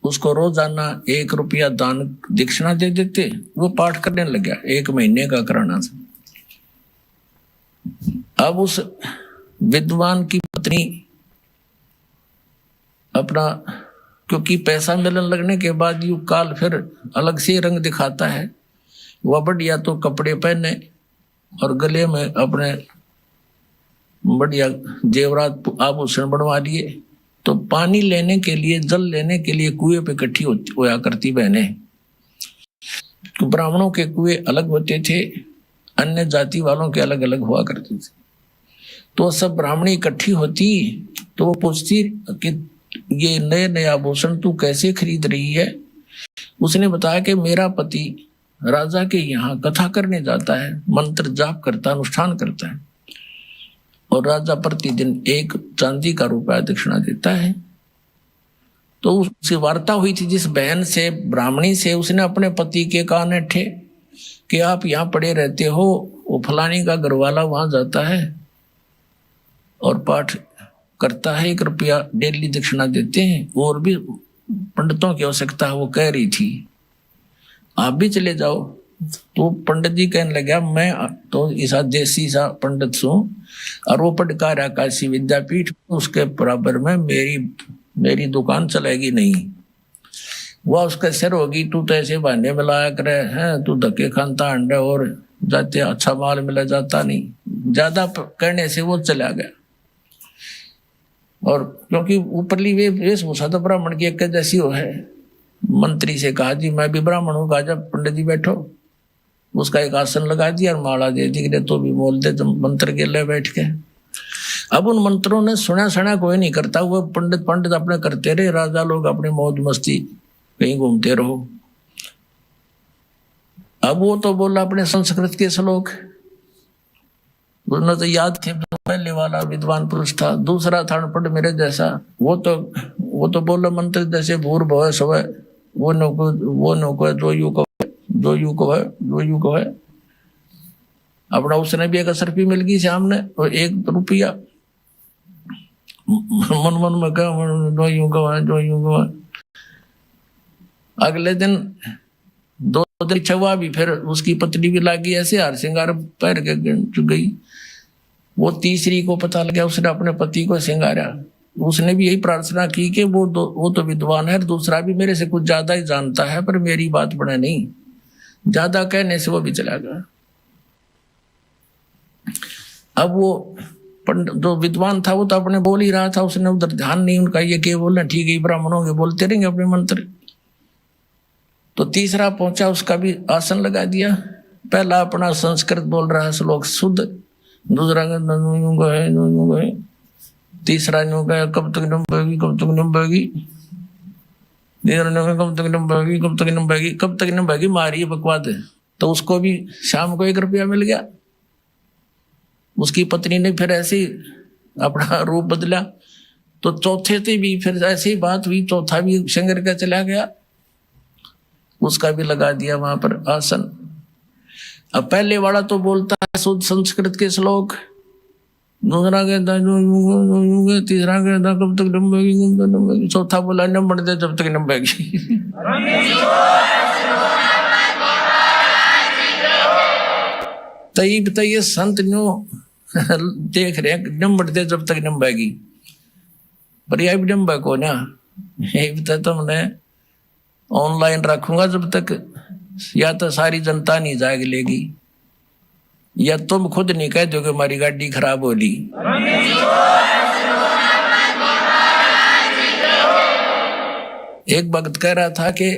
उसको रोजाना 1 रुपया दान दक्षिणा दे देते, वो पाठ करने लग गया। 1 महीने का कराना था। अब उस विद्वान की पत्नी अपना, क्योंकि पैसा मिलने लगने के बाद यू काल फिर अलग से रंग दिखाता है, वह बढ़िया तो कपड़े पहने और गले में अपने बढ़िया जेवरात आभूषण बनवा लिए। तो पानी लेने के लिए, जल लेने के लिए कुएं पे इकट्ठी होया करती बहनें। तो ब्राह्मणों के कुएं अलग होते थे, अन्य जाति वालों के अलग अलग हुआ करते थे। तो सब ब्राह्मणी इकट्ठी होती तो वो पूछती कि ये नए नए आभूषण तू कैसे खरीद रही है। उसने बताया कि मेरा पति राजा के यहाँ कथा करने जाता है, मंत्र जाप करता, अनुष्ठान करता है, और राजा प्रतिदिन 1 चांदी का रुपया दक्षिणा देता है। तो उससे वार्ता हुई थी जिस बहन से, ब्राह्मणी से, उसने अपने पति के कान ठे कि आप यहाँ पड़े रहते हो, वो फलानी का घरवाला वहां जाता है और पाठ करता है, 1 रुपया डेली दक्षिणा देते हैं, और भी पंडितों की आवश्यकता है। वो कह रही थी आप भी चले जाओ। तो पंडित जी कहने लगा मैं तो ऐसा देसी सा पंडित हूँ, और वो पढ़का रहा काशी विद्यापीठ, उसके बराबर में मेरी दुकान चलेगी नहीं। वह उसका सिर होगी, तू तो ऐसे बहाने मिलाया करे हैं, तू धक्के खानता अंडे और जाते अच्छा माल मिला जाता नहीं। ज्यादा कहने से वो चला गया। और क्योंकि ऊपरली वेशभूषा तो ब्राह्मण की एक जैसी हो है, मंत्री से कहा जी मैं भी ब्राह्मण हूँ, कहा जब पंडित जी बैठो, उसका एक आसन लगा दिया और माला दे दी, तो भी बोल दे तुम मंत्र के ले बैठ के। अब उन मंत्रों ने सुना कोई नहीं करता, वो पंडित अपने करते रहे, राजा लोग अपने मौज मस्ती कहीं घूमते रहो। अब वो तो बोला अपने संस्कृत के श्लोक, उन्हें तो याद थे, पहले वाला विद्वान पुरुष था, दूसरा था अनपढ़ मेरे जैसा, वो तो बोला मंत्र जैसे भूर भव स्वय, वो नको है, दो यू को है। अपना उसने भी एक असरफी मिल गई सामने, और 1 रुपया मन में कहा दो यू को है। अगले दिन 2 दिन छवा भी, फिर उसकी पत्नी भी लागी ऐसे हार श्रृंगार पैर के गई। वो तीसरी को पता लगा, उसने अपने पति को श्रृंगारा। उसने भी यही प्रार्थना की कि वो तो विद्वान है, दूसरा भी मेरे से कुछ ज्यादा ही जानता है, पर मेरी बात बने नहीं। ज्यादा कहने से वो भी चला गया। अब वो जो विद्वान था वो तो अपने बोल ही रहा था, उसने उधर ध्यान नहीं उनका, ये क्या बोल रहे, ठीक है ब्राह्मणों के बोलते रहेंगे अपने मंत्र। तो तीसरा पहुंचा, उसका भी आसन लगा दिया। पहला अपना संस्कृत बोल रहा है श्लोक शुद्ध, दूसरा है, तीसरा कब तक नंबेगी, कब तक नंबेगी, कब तक नंबेगी, कब तक नंबेगी, मारी बकवाद। तो उसको भी शाम को 1 रुपया मिल गया। उसकी पत्नी ने फिर ऐसे ही अपना रूप बदला, तो चौथे से भी फिर ऐसी बात हुई, चौथा भी शंकर का चला गया, उसका भी लगा दिया वहां पर आसन। अब पहले वाला तो बोलता है शुद्ध संस्कृत के श्लोक, दूसरा कहता तीसरा कहता कब तक नंबेगी, चौथा बोला नंबर दे जब तक नंबेगी। तब ये संत न्यू देख रहे हैं नंबर दे जब तक नंबेगी, पर यह भी नंबर को ना, ये भी तो हमने ऑनलाइन रखूंगा जब तक, या तो सारी जनता नहीं जाग लेगी, या तुम खुद नहीं कह दो कि हमारी गाड़ी खराब होली। एक भक्त कह रहा था कि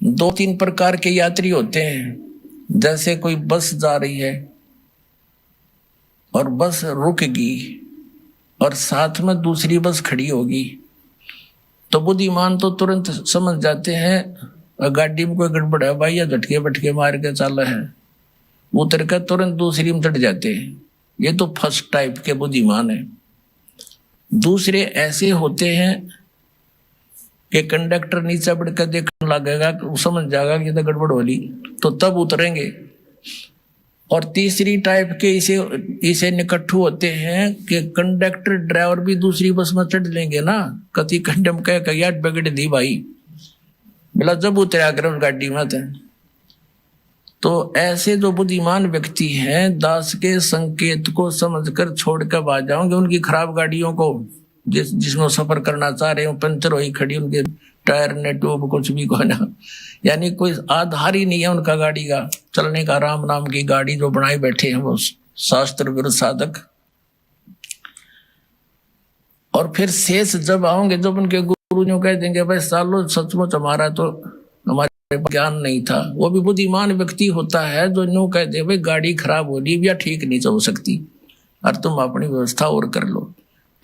2-3 प्रकार के यात्री होते हैं। जैसे कोई बस जा रही है और बस रुकेगी और साथ में दूसरी बस खड़ी होगी, तो बुद्धिमान तो तुरंत समझ जाते हैं गाड़ी में कोई गड़बड़ है भाई, या झटके बटके मार के चाला है, उतर कर तुरंत दूसरी में चढ़ जाते हैं। ये तो फर्स्ट टाइप के बुद्धिमान है। दूसरे ऐसे होते हैं कि कंडक्टर नीचे बढ़ कर देखने लगेगा, समझ जाएगा कि ये तो गड़बड़ होली, तो तब उतरेंगे। और तीसरी टाइप के इसे निकट्ठू होते हैं कि कंडक्टर ड्राइवर भी दूसरी बस में चढ़ लेंगे ना, कति कंडम कह याद बगड़ दी भाई, बोला जब उतरा कर उस गाड़ी में थे। तो ऐसे जो बुद्धिमान व्यक्ति हैं, दास के संकेत को समझकर छोड़कर आ जाओगे उनकी खराब गाड़ियों को, जिसमें सफर करना चाह रहे हो, पंचर हुई खड़ी, उनके टायर ने ट्यूब कुछ भी को ना, यानी कोई आधार ही नहीं है उनका गाड़ी का चलने का। राम नाम की गाड़ी जो बनाए बैठे हैं वो शास्त्र विरुद्ध साधक। और फिर शेष जब आओगे, जब उनके गुरु जो कह देंगे भाई सालो सचमुच हमारा तो हमारे ज्ञान नहीं था, वो भी बुद्धिमान व्यक्ति होता है जो न्यू कह दे भाई गाड़ी खराब हो रही या ठीक नहीं चल सकती और तुम अपनी व्यवस्था और कर लो।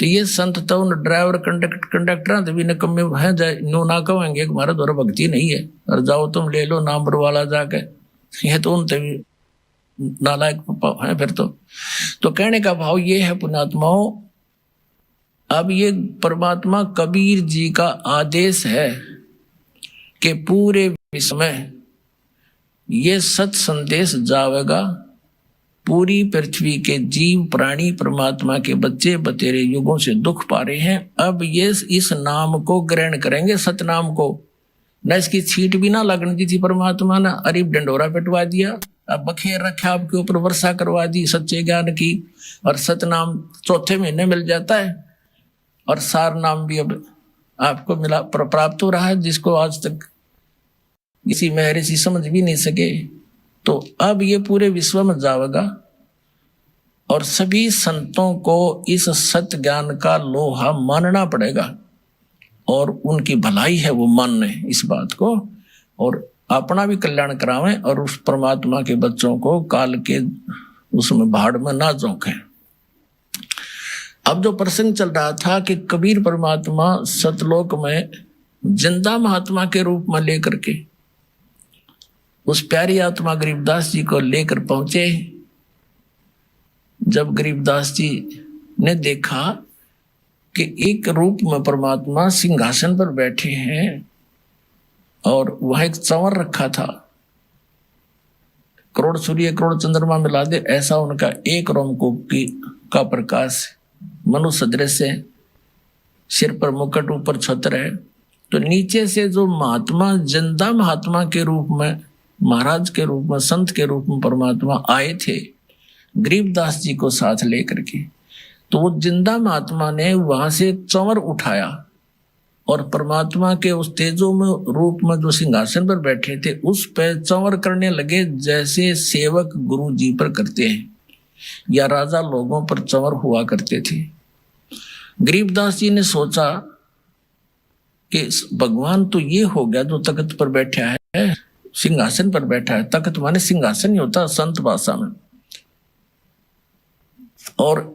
तो ये संत तो उन ड्राइवर कंडक्टर भी निकम्मे हैं, नो ना कहेंगे हमारा द्वारा भक्ति नहीं है और जाओ तुम ले लो नंबर वाला जाके, ये तो उनसे भी नालायक है फिर तो कहने का भाव ये है पुण्यात्माओं, अब ये परमात्मा कबीर जी का आदेश है कि पूरे विश्व में ये सत संदेश जावेगा, पूरी पृथ्वी के जीव प्राणी परमात्मा के बच्चे बतेरे युगों से दुख पा रहे हैं, अब ये इस नाम को ग्रहण करेंगे, सतनाम को। न इसकी छींट भी ना लगने दी थी परमात्मा ने, अरीब डंडोरा पिटवा दिया, अब बखेर रखा आपके ऊपर, वर्षा करवा दी सच्चे ज्ञान की, और सतनाम चौथे महीने मिल जाता है, और सार नाम भी अब आपको मिला प्राप्त हो रहा है, जिसको आज तक किसी महर्षि समझ भी नहीं सके। तो अब ये पूरे विश्व में जाएगा और सभी संतों को इस सत्य ज्ञान का लोहा मानना पड़ेगा, और उनकी भलाई है वो माने इस बात को, और अपना भी कल्याण करावें, और उस परमात्मा के बच्चों को काल के उसमें भाड़ में ना झोंके। अब जो प्रसंग चल रहा था कि कबीर परमात्मा सतलोक में जिंदा महात्मा के रूप में लेकर के उस प्यारी आत्मा गरीबदास जी को लेकर पहुंचे। जब गरीबदास जी ने देखा कि एक रूप में परमात्मा सिंहासन पर बैठे हैं और वहां एक चंवर रखा था, करोड़ सूर्य करोड़ चंद्रमा मिला दे ऐसा उनका एक रोमकूप का प्रकाश, मनुष्य दृश्य है, सिर पर मुकुट, ऊपर छत्र है। तो नीचे से जो महात्मा जिंदा महात्मा के रूप में, महाराज के रूप में, संत के रूप में परमात्मा आए थे गरीबदास जी को साथ लेकर के, तो वो जिंदा महात्मा ने वहां से चंवर उठाया और परमात्मा के उस तेजो में रूप में जो सिंहासन पर बैठे थे उस पर चंवर करने लगे, जैसे सेवक गुरु जी पर करते हैं। या राजा लोगों पर चंवर हुआ करते थे। गरीबदास जी ने सोचा कि भगवान तो ये हो गया जो तख्त पर बैठा है, सिंहासन पर बैठा है। तख्त माने सिंहासन ही होता संत भाषा में। और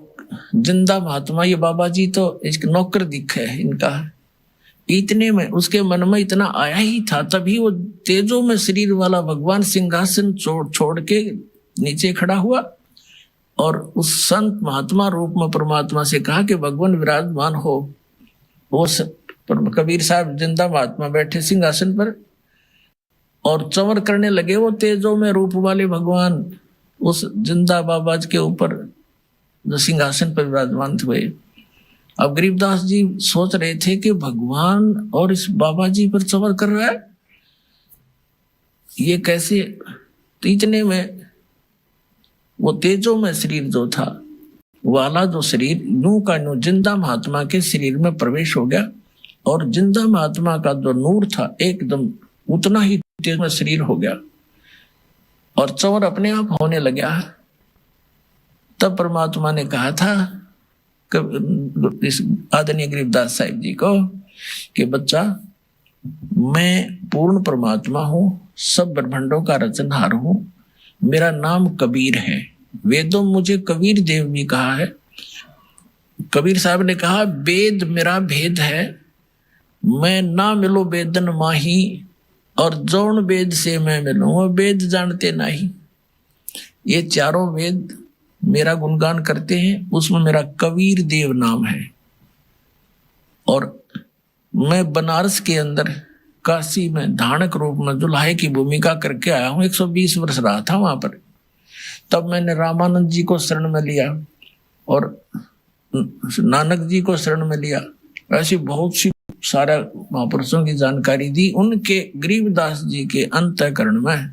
जिंदा महात्मा ये बाबा जी तो एक नौकर दिखे है इनका। इतने में उसके मन में इतना आया ही था, तभी वो तेजो में शरीर वाला भगवान सिंहासन छोड़ के नीचे खड़ा हुआ और उस संत महात्मा रूप में परमात्मा से कहा कि भगवान विराजमान हो। वो कबीर साहब जिंदा महात्मा बैठे सिंहासन पर और चंवर करने लगे वो तेजो में रूप वाले भगवान उस जिंदा बाबा के ऊपर जो सिंहासन पर विराजमान हुए। अब गरीबदास जी सोच रहे थे कि भगवान और इस बाबा जी पर चंवर कर रहा है, ये कैसे। तो इतने में वो तेजो में शरीर जो था वाला जो शरीर नू का नू जिंदा महात्मा के शरीर में प्रवेश हो गया और जिंदा महात्मा का जो नूर था एकदम उतना ही तेज में शरीर हो गया और चंवर अपने आप होने लगा। तब परमात्मा ने कहा था इस आदरणीय गरीबदास साहिब जी को कि बच्चा, मैं पूर्ण परमात्मा हूं, सब ब्रह्मांडों का रचनहार हूं, मेरा नाम कबीर है। वेदों मुझे कबीर देव भी कहा है। कबीर साहब ने कहा वेद मेरा भेद है, मैं ना मिलो वेदन माही और जौन वेद से मैं मिलूं वो वेद जानते नहीं। ये चारों वेद मेरा गुणगान करते हैं, उसमें मेरा कबीर देव नाम है। और मैं बनारस के अंदर काशी में धानक रूप में दुल्हे की भूमिका करके आया हूं। 120 वर्ष रहा था वहां पर। तब मैंने रामानंद जी को शरण में लिया और नानक जी को शरण में लिया। ऐसी बहुत सी सारा महापुरुषों की जानकारी दी। उनके गरीबदास जी के अंतःकरण में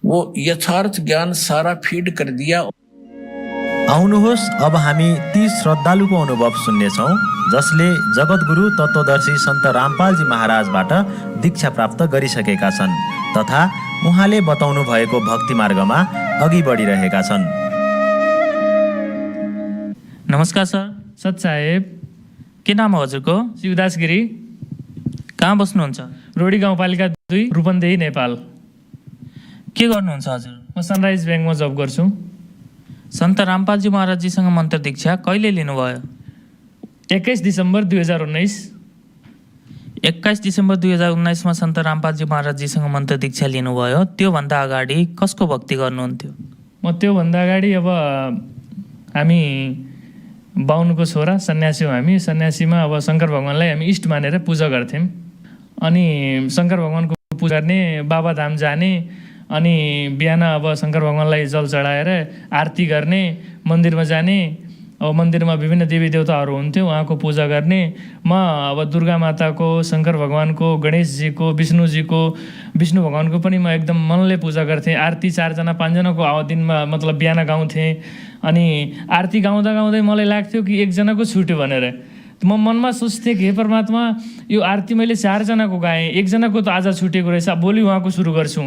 वो यथार्थ ज्ञान सारा फीड कर दिया। आउनुहोस् अब हामी ती श्रद्धालुको अनुभव सुन्नेछौँ जसले जगतगुरु तत्त्वदर्शी सन्त रामपालजी महाराजबाट दीक्षा प्राप्त गरिसकेका छन् तथा उहाँले बताउनु भएको भक्ति मार्गमा अघि बढिरहेका छन्। नमस्कार सर। सत साहेब, के नाम हो हजुरको? शिवदास गिरी। कहाँ बस्नुहुन्छ? रोडी गाउँपालिका 2, रूपन्देही, नेपाल। के गर्नुहुन्छ हजुर? म सनराइज ब्याङ्कमा जब गर्छु। सन्त रामपालजी महाराजजीसँग मन्त्र दीक्षा कहिले लिनुभयो? 21 दिसम्बर 2019। 21 दिसम्बर 2019मा सन्त रामपालजी महाराजजीसँग मन्त्र दीक्षा लिनुभयो। त्योभन्दा अगाडि कसको भक्ति गर्नुहुन्थ्यो? म त्योभन्दा अगाडि अब हामी बाहुनको छोरा सन्यासी हौँ। हामी सन्यासीमा अब शङ्कर भगवान्लाई हामी इष्ट मानेर पूजा गर्थ्यौँ। अनि शङ्कर भगवानको पूजा गर्ने, बाबाधाम जाने, अनि बिहान अब शङ्कर भगवान्लाई जल चढाएर आरती गर्ने, मन्दिरमा जाने। अब मन्दिरमा विभिन्न देवी देवताहरू हुन्थ्यो, उहाँको पूजा गर्ने। म अब दुर्गा माताको, शङ्कर भगवानको, गणेशजीको, विष्णु भगवानको पनि म एकदम मनले पूजा गर्थेँ। आरती 4जना 5जनाको दिनमा मतलब बिहान गाउँथेँ। अनि आरती गाउँदा गाउँदै मलाई लाग्थ्यो कि एकजनाको छुट्यो भनेर। म मनमा सोच्थेँ कि हे परमात्मा, यो आरती मैले 4जनाको गाएँ, एकजनाको त आज छुटेको रहेछ, भोलि उहाँको सुरु गर्छु।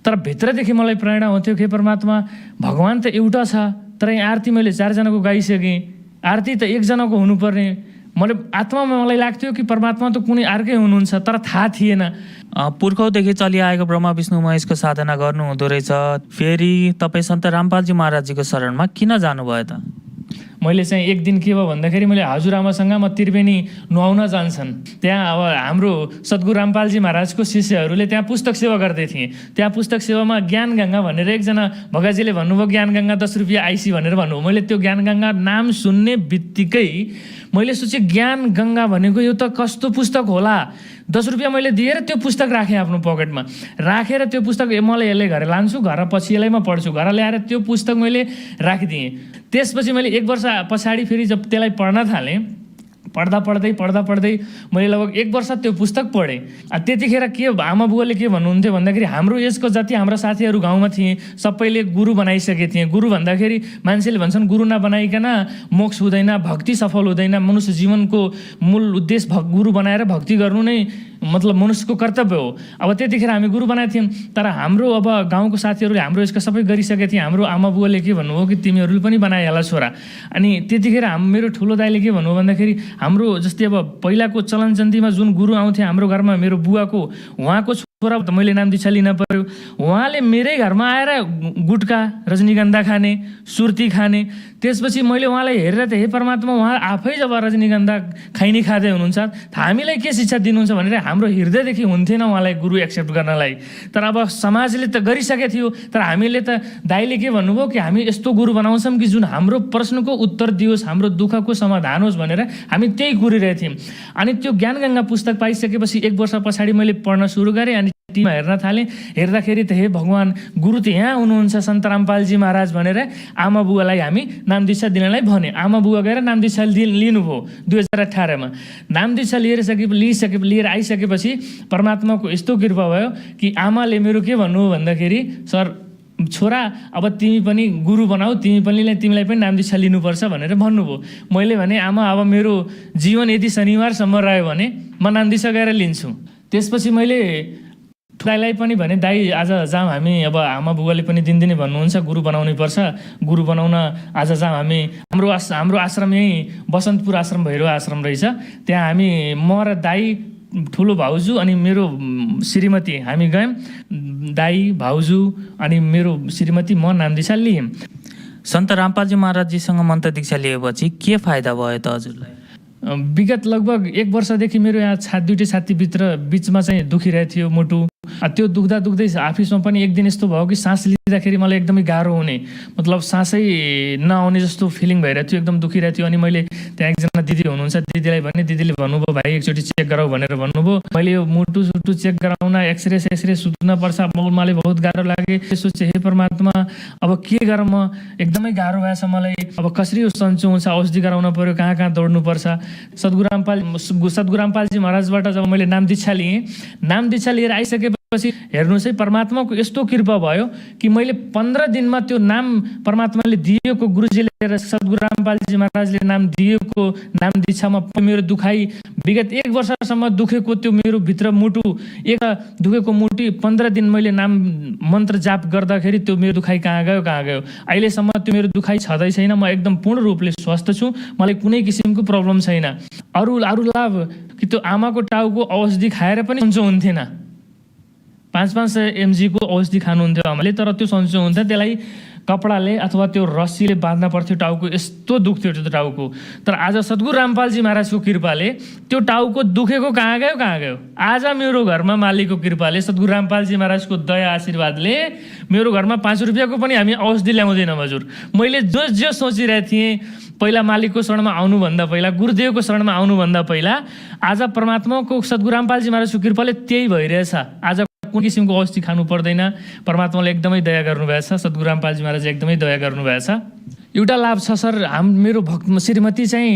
तर भित्रदेखि मलाई प्रेरणा हुन्थ्यो कि परमात्मा, भगवान् त एउटा छ, तर यहाँ आरती मैले 4जनाको गाइसकेँ, आरती त एकजनाको हुनुपर्ने। आत्मामा मलाई लाग्थ्यो कि परमात्मा त कुनै अर्कै हुनुहुन्छ, तर थाहा थिएन। पुर्खौँदेखि चलिआएको ब्रह्मा विष्णु महेशको साधना गर्नुहुँदो रहेछ, फेरि तपाईँ सन्त रामपालजी महाराजजीको शरणमा किन जानुभयो त? मैले चाहिँ एक दिन के भयो भन्दाखेरि मैले हजुरआमासँग म त्रिवेणी नुहाउन जान्छन्। त्यहाँ अब हाम्रो सद्गुरु रामपालजी महाराजको शिष्यहरूले त्यहाँ पुस्तक सेवा गर्दै थिएँ। त्यहाँ पुस्तक सेवामा ज्ञान गङ्गा भनेर एकजना भगाजीले भन्नुभयो, ज्ञान गङ्गा 10 रुपियाँ आइसी भनेर भन्नुभयो। मैले त्यो ज्ञान गङ्गा नाम सुन्ने बित्तिकै मैले सोचेँ ज्ञान गङ्गा भनेको यो त कस्तो पुस्तक होला। 10 रुपियाँ मैले दिएर त्यो पुस्तक राखेँ आफ्नो पकेटमा। राखेर त्यो पुस्तक मलाई यसले घर लान्छु, घर पछि यसलाई म पढ्छु, घर ल्याएर त्यो पुस्तक मैले राखिदिएँ। त्यसपछि मैले 1 वर्ष पछाडि फेरि जब त्यसलाई पढ्न थालेँ, पढ्दा पढ्दै मैले लगभग 1 वर्ष त्यो पुस्तक पढेँ। त्यतिखेर के आमा बुवाले के भन्नुहुन्थ्यो भन्दाखेरि हाम्रो एजको जति हाम्रा साथीहरू गाउँमा थिए सबैले गुरु बनाइसके थिए। गुरु भन्दाखेरि मान्छेले भन्छन् गुरु नबनाइकन मोक्ष हुँदैन, भक्ति सफल हुँदैन, मनुष्य जीवनको मूल उद्देश्य गुरु बनाएर भक्ति गर्नु नै मतलब मनुष्यको कर्तव्य हो। अब त्यतिखेर हामी गुरु बनाएको थियौँ, तर हाम्रो अब गाउँको साथीहरूले हाम्रो यसका सबै गरिसकेको थिए। हाम्रो आमा बुवाले के भन्नुभयो कि तिमीहरूले पनि बनाइहाल छोरा। अनि त्यतिखेर मेरो ठुलो दाइले के भन्नुभयो भन्दाखेरि हाम्रो जस्तै अब पहिलाको चलनचल्तीमा जुन गुरु आउँथे हाम्रो घरमा, मेरो बुवाको उहाँको छोरा त मैले नाम दीक्षा लिन पर्यो। उहाँले मेरै घरमा आएर गुटका रजनीगन्धा खाने, सुर्ती खाने। त्यसपछि मैले उहाँलाई हेरेर त हे परमात्मा, उहाँ आफै जब रजनीगन्धा खाइनी खाँदै हुनुहुन्छ हामीलाई के शिक्षा दिनुहुन्छ भनेर हाम्रो हृदयदेखि हुन्थेन उहाँलाई गुरु एक्सेप्ट गर्नलाई। तर अब समाजले त गरिसकेको थियो, तर हामीले त दाइले के भन्नुभयो कि हामी यस्तो गुरु बनाउँछौँ कि जुन हाम्रो प्रश्नको उत्तर दियोस्, हाम्रो दुःखको समाधान होस् भनेर हामी त्यही कुरिरहेको थियौँ। अनि त्यो ज्ञानगङ्गा पुस्तक पाइसकेपछि 1 वर्ष पछाडि मैले पढ्न सुरु गरेँ। अनि टिभीमा हेर्न थालेँ। हेर्दाखेरि त हे भगवान्, गुरु त यहाँ हुनुहुन्छ सन्त रामपालजी महाराज भनेर आमा बुवालाई हामी नाम दीक्षा दिनलाई भने। आमा बुवा गएर नाम दीक्षा लिनुभयो 2018मा। नाम दीक्षा लिएर आइसकेपछि परमात्माको यस्तो कृपा भयो कि आमाले मेरो के भन्नुभयो भन्दाखेरि, सर छोरा अब तिमी पनि गुरु बनाऊ, तिमीलाई पनि नाम दीक्षा लिनुपर्छ भनेर भन्नुभयो। मैले भने आमा अब मेरो जीवन यदि शनिबारसम्म रह्यो भने म नाम दीक्षा गएर लिन्छु। त्यसपछि मैले दाइलाई पनि भने, दाइ आज जाउँ हामी, अब आमा बुवाले पनि दिनदिनै भन्नुहुन्छ गुरु बनाउनै पर्छ, गुरु बनाउन आज जाउँ हामी। हाम्रो आश्रम यहीँ बसन्तपुर आश्रम भैरव आश्रम रहेछ, त्यहाँ हामी म र दाइ, ठुलो भाउजू अनि मेरो श्रीमती हामी गयौँ। दाइ, भाउजू अनि मेरो श्रीमती, म नाम दीक्षा लियौँ। सन्त रामपालजी महाराजजीसँग मन्त्र दीक्षा लिएपछि के फाइदा भयो त हजुरलाई? विगत लगभग 1 वर्षदेखि मेरो यहाँ दुईटै छातीभित्र बिचमा चाहिँ दुखिरहेको थियो मुटु। त्यो दुख्दै अफिसमा पनि एक दिन यस्तो भयो कि सास लिँदाखेरि मलाई एकदमै गाह्रो हुने, मतलब सासै नआउने जस्तो फिलिङ भइरहेको थियो, एकदम दुखिरहेको थियो। अनि मैले त्यहाँ एकजना दिदी हुनुहुन्छ, दिदीलाई भने, दिदीले भन्नुभयो भाइ एकचोटि चेक गराऊ भनेर भन्नुभयो। मैले यो मुटु चेक गराउन एक्सरे सुत्न पर्छ, मलाई बहुत गाह्रो लागे। सोचेँ हे परमात्मा, अब के गरौँ, म एकदमै गाह्रो भएछ मलाई, अब कसरी यो सन्चो हुन्छ, औषधि गराउन पर्यो, कहाँ दौड्नु पर्छ। सद्गुरु रामपालजी महाराजबाट जब मैले नाम दीक्षा लिएँ, नाम दीक्षा लिएर आइसकेपछि हेर्नुहोस् है, परमात्माको यस्तो कृपा भयो कि मैले 15 दिनमा त्यो नाम परमात्माले दिएको, गुरुजीले सद्गुरु रामपालजी महाराजले नाम दिएको नाम दीक्षामा मेरो दुखाइ विगत 1 वर्षसम्म दुखेको त्यो मेरो भित्र मुटु दुखेको मुटु 15 दिन मैले नाम मन्त्र जाप गर्दाखेरि त्यो मेरो दुखाइ कहाँ गयो। अहिलेसम्म त्यो मेरो दुखाइ छँदै छैन। म एकदम पूर्ण रूपले स्वस्थ छु, मलाई कुनै किसिमको प्रब्लम छैन। अरू लाभ कि त्यो आमाको टाउको औषधि खाएर पनि सन्चो हुन्थेन। 500 mg को औषधि खानुहुन्थ्यो आमाले, तर त्यो सन्चो हुन्थ्यो। त्यसलाई कपडाले अथवा त्यो रस्सीले बाँध्न पर्थ्यो टाउको, यस्तो दुख्थ्यो त्यो टाउको। तर आज सद्गुरु रामपालजी महाराजको कृपाले त्यो टाउको दुखेको कहाँ गयो। आज मेरो घरमा मालिकको कृपाले, सद्गुरु रामपालजी महाराजको दया आशीर्वादले मेरो घरमा 5 रुपियाँको पनि हामी औषधि ल्याउँदैनौँ हजुर। मैले जो सोचिरहेको थिएँ पहिला मालिकको शरणमा आउनुभन्दा पहिला, गुरुदेवको शरणमा आउनुभन्दा पहिला, आज परमात्माको सद्गुरु रामपालजी महाराजको कृपाले त्यही भइरहेछ। आज कुन किसिमको औषधि खानु पर्दैन। परमात्माले एकदमै दया गर्नुभएछ, सद्गुरु रामपालजी महाराजले एकदमै दया गर्नुभएछ। एउटा लाभ छ सर, मेरो श्रीमती चाहिँ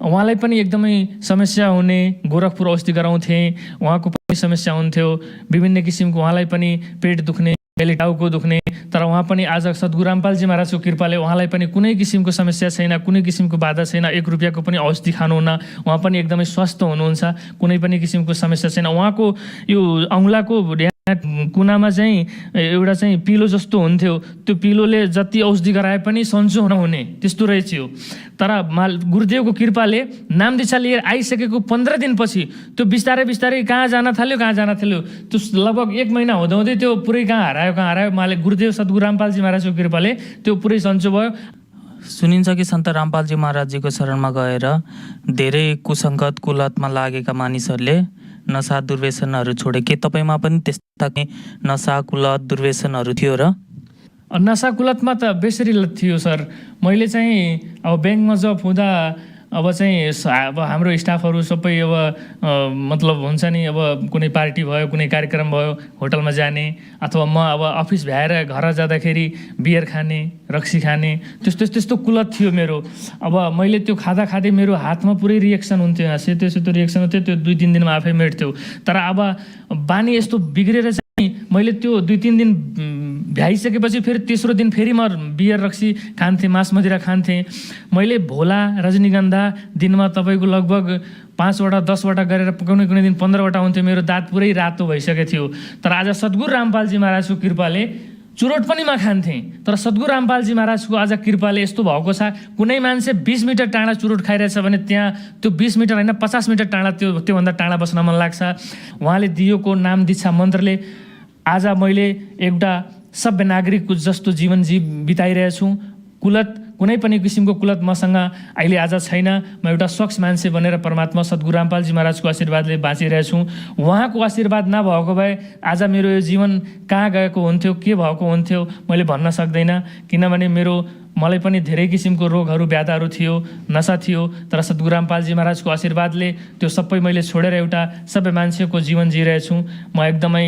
उहाँलाई पनि एकदमै समस्या हुने, गोरखपुर औषधि गराउँथे, उहाँको पनि समस्या हुन्थ्यो, विभिन्न किसिमको उहाँलाई पनि पेट दुख्ने, टाउको दुख्ने। तर उहाँ पनि आज सद्गुरु रामपालजी महाराजको कृपाले उहाँलाई पनि कुनै किसिमको समस्या छैन, कुनै किसिमको बाधा छैन, 1 रुपियाँको पनि औषधि खानुहुन्न। उहाँ पनि एकदमै स्वस्थ हुनुहुन्छ, कुनै पनि किसिमको समस्या छैन। उहाँको यो औँलाको कुनामा चाहिँ एउटा चाहिँ पिलो जस्तो हुन्थ्यो, त्यो पिलोले जति औषधि गराए पनि सन्चो नहुने त्यस्तो रहेछ। तर गुरुदेवको कृपाले नाम दीक्षा लिएर आइसकेको 15 दिनपछि त्यो बिस्तारै कहाँ जान थाल्यो। त्यो लगभग 1 महिना हुँदै त्यो पुरै कहाँ हरायो। गुरुदेव सद्गुरु रामपालजी महाराजको कृपाले त्यो पुरै सन्चो भयो। सुनिन्छ कि सन्त रामपालजी महाराजजीको शरणमा गएर धेरै कुसङ्गत कुलतमा लागेका मानिसहरूले नसा दुर्व्यसनहरू छोडे। के तपाईँमा पनि त्यस्ता नसा कुलत दुर्व्यसनहरू थियो र? नसा कुलतमा त बेसरी थियो सर। मैले चाहिँ अब ब्याङ्कमा जब हुँदा अब हाम्रो स्टाफहरू सबै मतलब हुन्छ नि, अब कुनै पार्टी भयो, कुनै कार्यक्रम भयो, होटलमा जाने, अथवा म अब अफिस भ्याएर घर जाँदाखेरि बियर खाने, रक्सी खाने, त्यस्तो कुलत थियो मेरो। अब मैले त्यो खाँदै मेरो हातमा पुरै रिएक्सन हुन्थ्यो, सेतो रिएक्सन हुन्थ्यो, त्यो 2-3 दिनमा आफै मेट्थ्यो। तर अब बानी यस्तो बिग्रेर मैले त्यो 2-3 दिन भ्याइसकेपछि फेरि तेस्रो दिन फेरि म बियर रक्सी खान्थेँ, मास मदिरा खान्थेँ। मैले भोला रजनीगन्धा दिनमा तपाईँको लगभग 5वटा 10वटा गरेर कुनै कुनै दिन 15वटा हुन्थ्यो। मेरो दाँत पुरै रातो भइसकेको थियो। तर आज सद्गुरु रामपालजी महाराजको कृपाले चुरोट पनि म खान्थेँ। तर सद्गुरु रामपालजी महाराजको आज कृपाले यस्तो भएको छ, कुनै मान्छे 20 मिटर टाढा चुरोट खाइरहेछ भने त्यहाँ त्यो 20 मिटर होइन 50 मिटर टाढा त्योभन्दा टाढा बस्न मन लाग्छ। उहाँले दिएको नाम दीक्षा मन्त्रले आज मैले एउटा सभ्य नागरिकको जस्तो जीवन बिताइरहेछु। कुनै पनि किसिमको कुलत मसँग अहिले आज छैन। म एउटा स्वच्छ मान्छे बनेर परमात्मा सद्गुरु रामपालजी महाराजको आशीर्वादले बाँचिरहेछु। उहाँको आशीर्वाद नभएको भए आज मेरो यो जीवन कहाँ गएको हुन्थ्यो, के भएको हुन्थ्यो मैले भन्न सक्दैन। किनभने मलाई पनि धेरै किसिमको रोगहरू व्याधहरू थियो, नसा थियो। तर सद्गुरु रामपालजी महाराजको आशीर्वादले त्यो सबै मैले छोडेर एउटा सबै मान्छेको जीवन जिइरहेछु। म एकदमै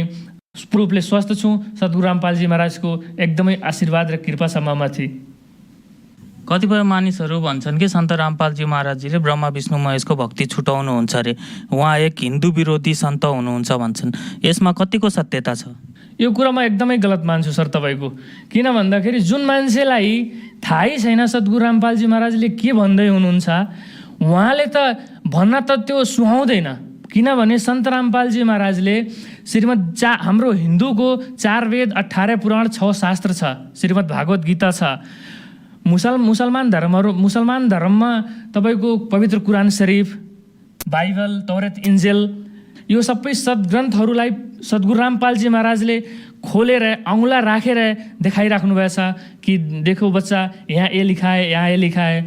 रूपले स्वस्थ छु। सद्गुरु रामपालजी महाराजको एकदमै आशीर्वाद र कृपा छ ममाथि। कतिपय मानिसहरू भन्छन् कि सन्त रामपालजी महाराजजीले ब्रह्मा विष्णु महेशको भक्ति छुटाउनुहुन्छ अरे, उहाँ एक हिन्दू विरोधी सन्त हुनुहुन्छ भन्छन्। यसमा कतिको सत्यता छ? यो कुरा म एकदमै गलत मान्छु सर तपाईँको। किन भन्दाखेरि जुन मान्छेलाई थाहै छैन सद्गुरु रामपालजी महाराजले के भन्दै हुनुहुन्छ, उहाँले त भन्न त त्यो सुहाउँदैन। किनभने सन्त रामपालजी महाराजले हाम्रो हिन्दूको 4 वेद 18 पुराण 6 शास्त्र छ, श्रीमद् भागवत गीता छ। मुसलमान धर्ममा तपाईँको पवित्र कुरान शरीफ, बाइबल, तौरेत, इन्जेल यो सबै सद्ग्रन्थहरूलाई सद्गुरु रामपालजी महाराजले खोलेर औँला राखेर देखाइराख्नु भएछ कि देखो बच्चा यहाँ ये लिखा है, यहाँ ये लिखा है।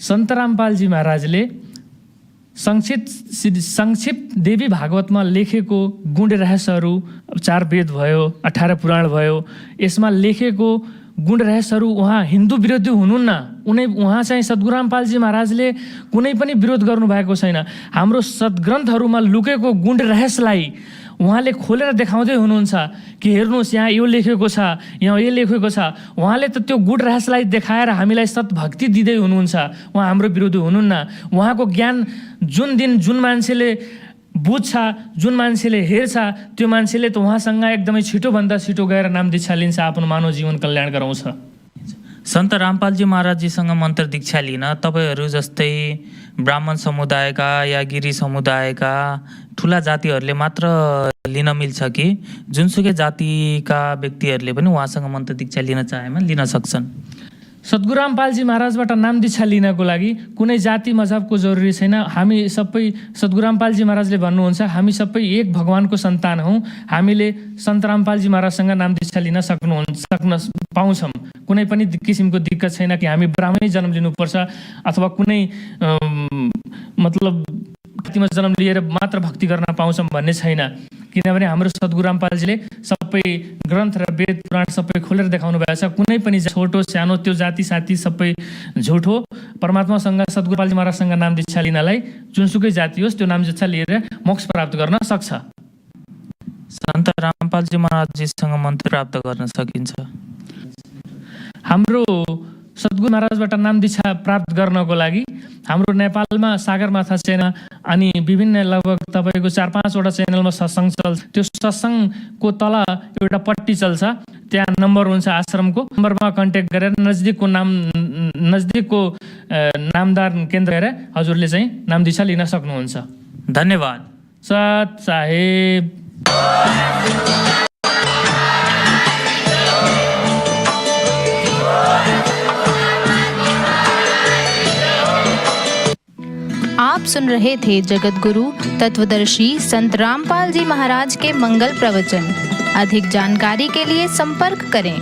सन्त रामपालजी महाराजले संक्षिप्त देवी भागवतमा लेखेको गुण रहस्यहरू 4 वेद भयो, 18 पुराण भयो, यसमा लेखेको गुण रहस्यहरू उहाँ हिन्दू विरोधी हुनुहुन्न। उहाँ चाहिँ सद्गुरु रामपालजी महाराजले कुनै पनि विरोध गर्नुभएको छैन। हाम्रो सद्ग्रन्थहरूमा लुकेको गुण रहस्यलाई उहाँले खोलेर देखाउँदै हुनुहुन्छ कि हेर्नुहोस् यहाँ यो लेखेको छ, यहाँ यो लेखेको छ। उहाँले त त्यो गुण रहस्यलाई देखाएर हामीलाई सद्भक्ति दिँदै हुनुहुन्छ। उहाँ हाम्रो विरोधी हुनुहुन्न। उहाँको ज्ञान जुन मान्छेले बुझ्छ, जुन मान्छेले हेर्छ, त्यो मान्छेले त उहाँसँग एकदमै छिटोभन्दा छिटो गएर नाम दीक्षा लिन्छ, आफ्नो मानव जीवन कल्याण गराउँछ। सन्त रामपालजी महाराजजीसँग मन्त्र दीक्षा लिन तपाईँहरू जस्तै ब्राह्मण समुदायका या गिरी समुदायका ठुला जातिहरूले मात्र लिन मिल्छ कि जुनसुकै जातिका व्यक्तिहरूले पनि उहाँसँग मन्त्र दीक्षा लिन चाहेमा लिन सक्छन्? सद्गुरु रामपालजी महाराजबाट नाम दीक्षा लिनको लागि कुनै जाति मजहबको जरुरी छैन। हामी सबै सद्गुरु रामपालजी महाराजले भन्नुहुन्छ हामी सबै एक भगवानको सन्तान हौँ। हामीले सन्त रामपालजी महाराजसँग नाम दीक्षा लिन सक्न पाउँछौँ। कुनै पनि किसिमको दिक्कत छैन कि हामी ब्राह्मणै जन्म लिनुपर्छ अथवा कुनै जातिमा जन्म लिएर मात्र भक्ति गर्न पाउँछौँ भन्ने छैन। किनभने हाम्रो सद्गुरु रामपालजीले सबै ग्रन्थ र वेद पुराण सबै खोलेर देखाउनु भएको छ। कुनै पनि छोटो सानो त्यो जाति साथी सबै झुठो। परमात्मासँग सद्गुरु रामपालजी महाराजसँग नाम दीक्षा लिनलाई जुनसुकै जाति होस् त्यो नाम दीक्षा लिएर मोक्ष प्राप्त गर्न सक्छ। सन्त रामपालजी महाराजजीसँग मन्त्र प्राप्त गर्न सकिन्छ? हाम्रो सद्गुरु महाराजबाट नाम दीक्षा प्राप्त गर्नको लागि हाम्रो नेपालमा सागरमाथा च्यानल अनि विभिन्न लगभग तपाईँको 4-5वटा च्यानलमा सत्सङ्ग चल्छ। त्यो सत्सङ्गको तल एउटा पट्टी चल्छ, त्यहाँ नम्बर हुन्छ आश्रमको। नम्बरमा कन्ट्याक्ट गरेर नजिकको नामदार केन्द्र हेरेर हजुरले चाहिँ नाम दीक्षा लिन सक्नुहुन्छ। धन्यवाद। सत साहेब। आप सुन रहे थे जगत गुरु तत्वदर्शी संत रामपाल जी महाराज के मंगल प्रवचन। अधिक जानकारी के लिए संपर्क करें।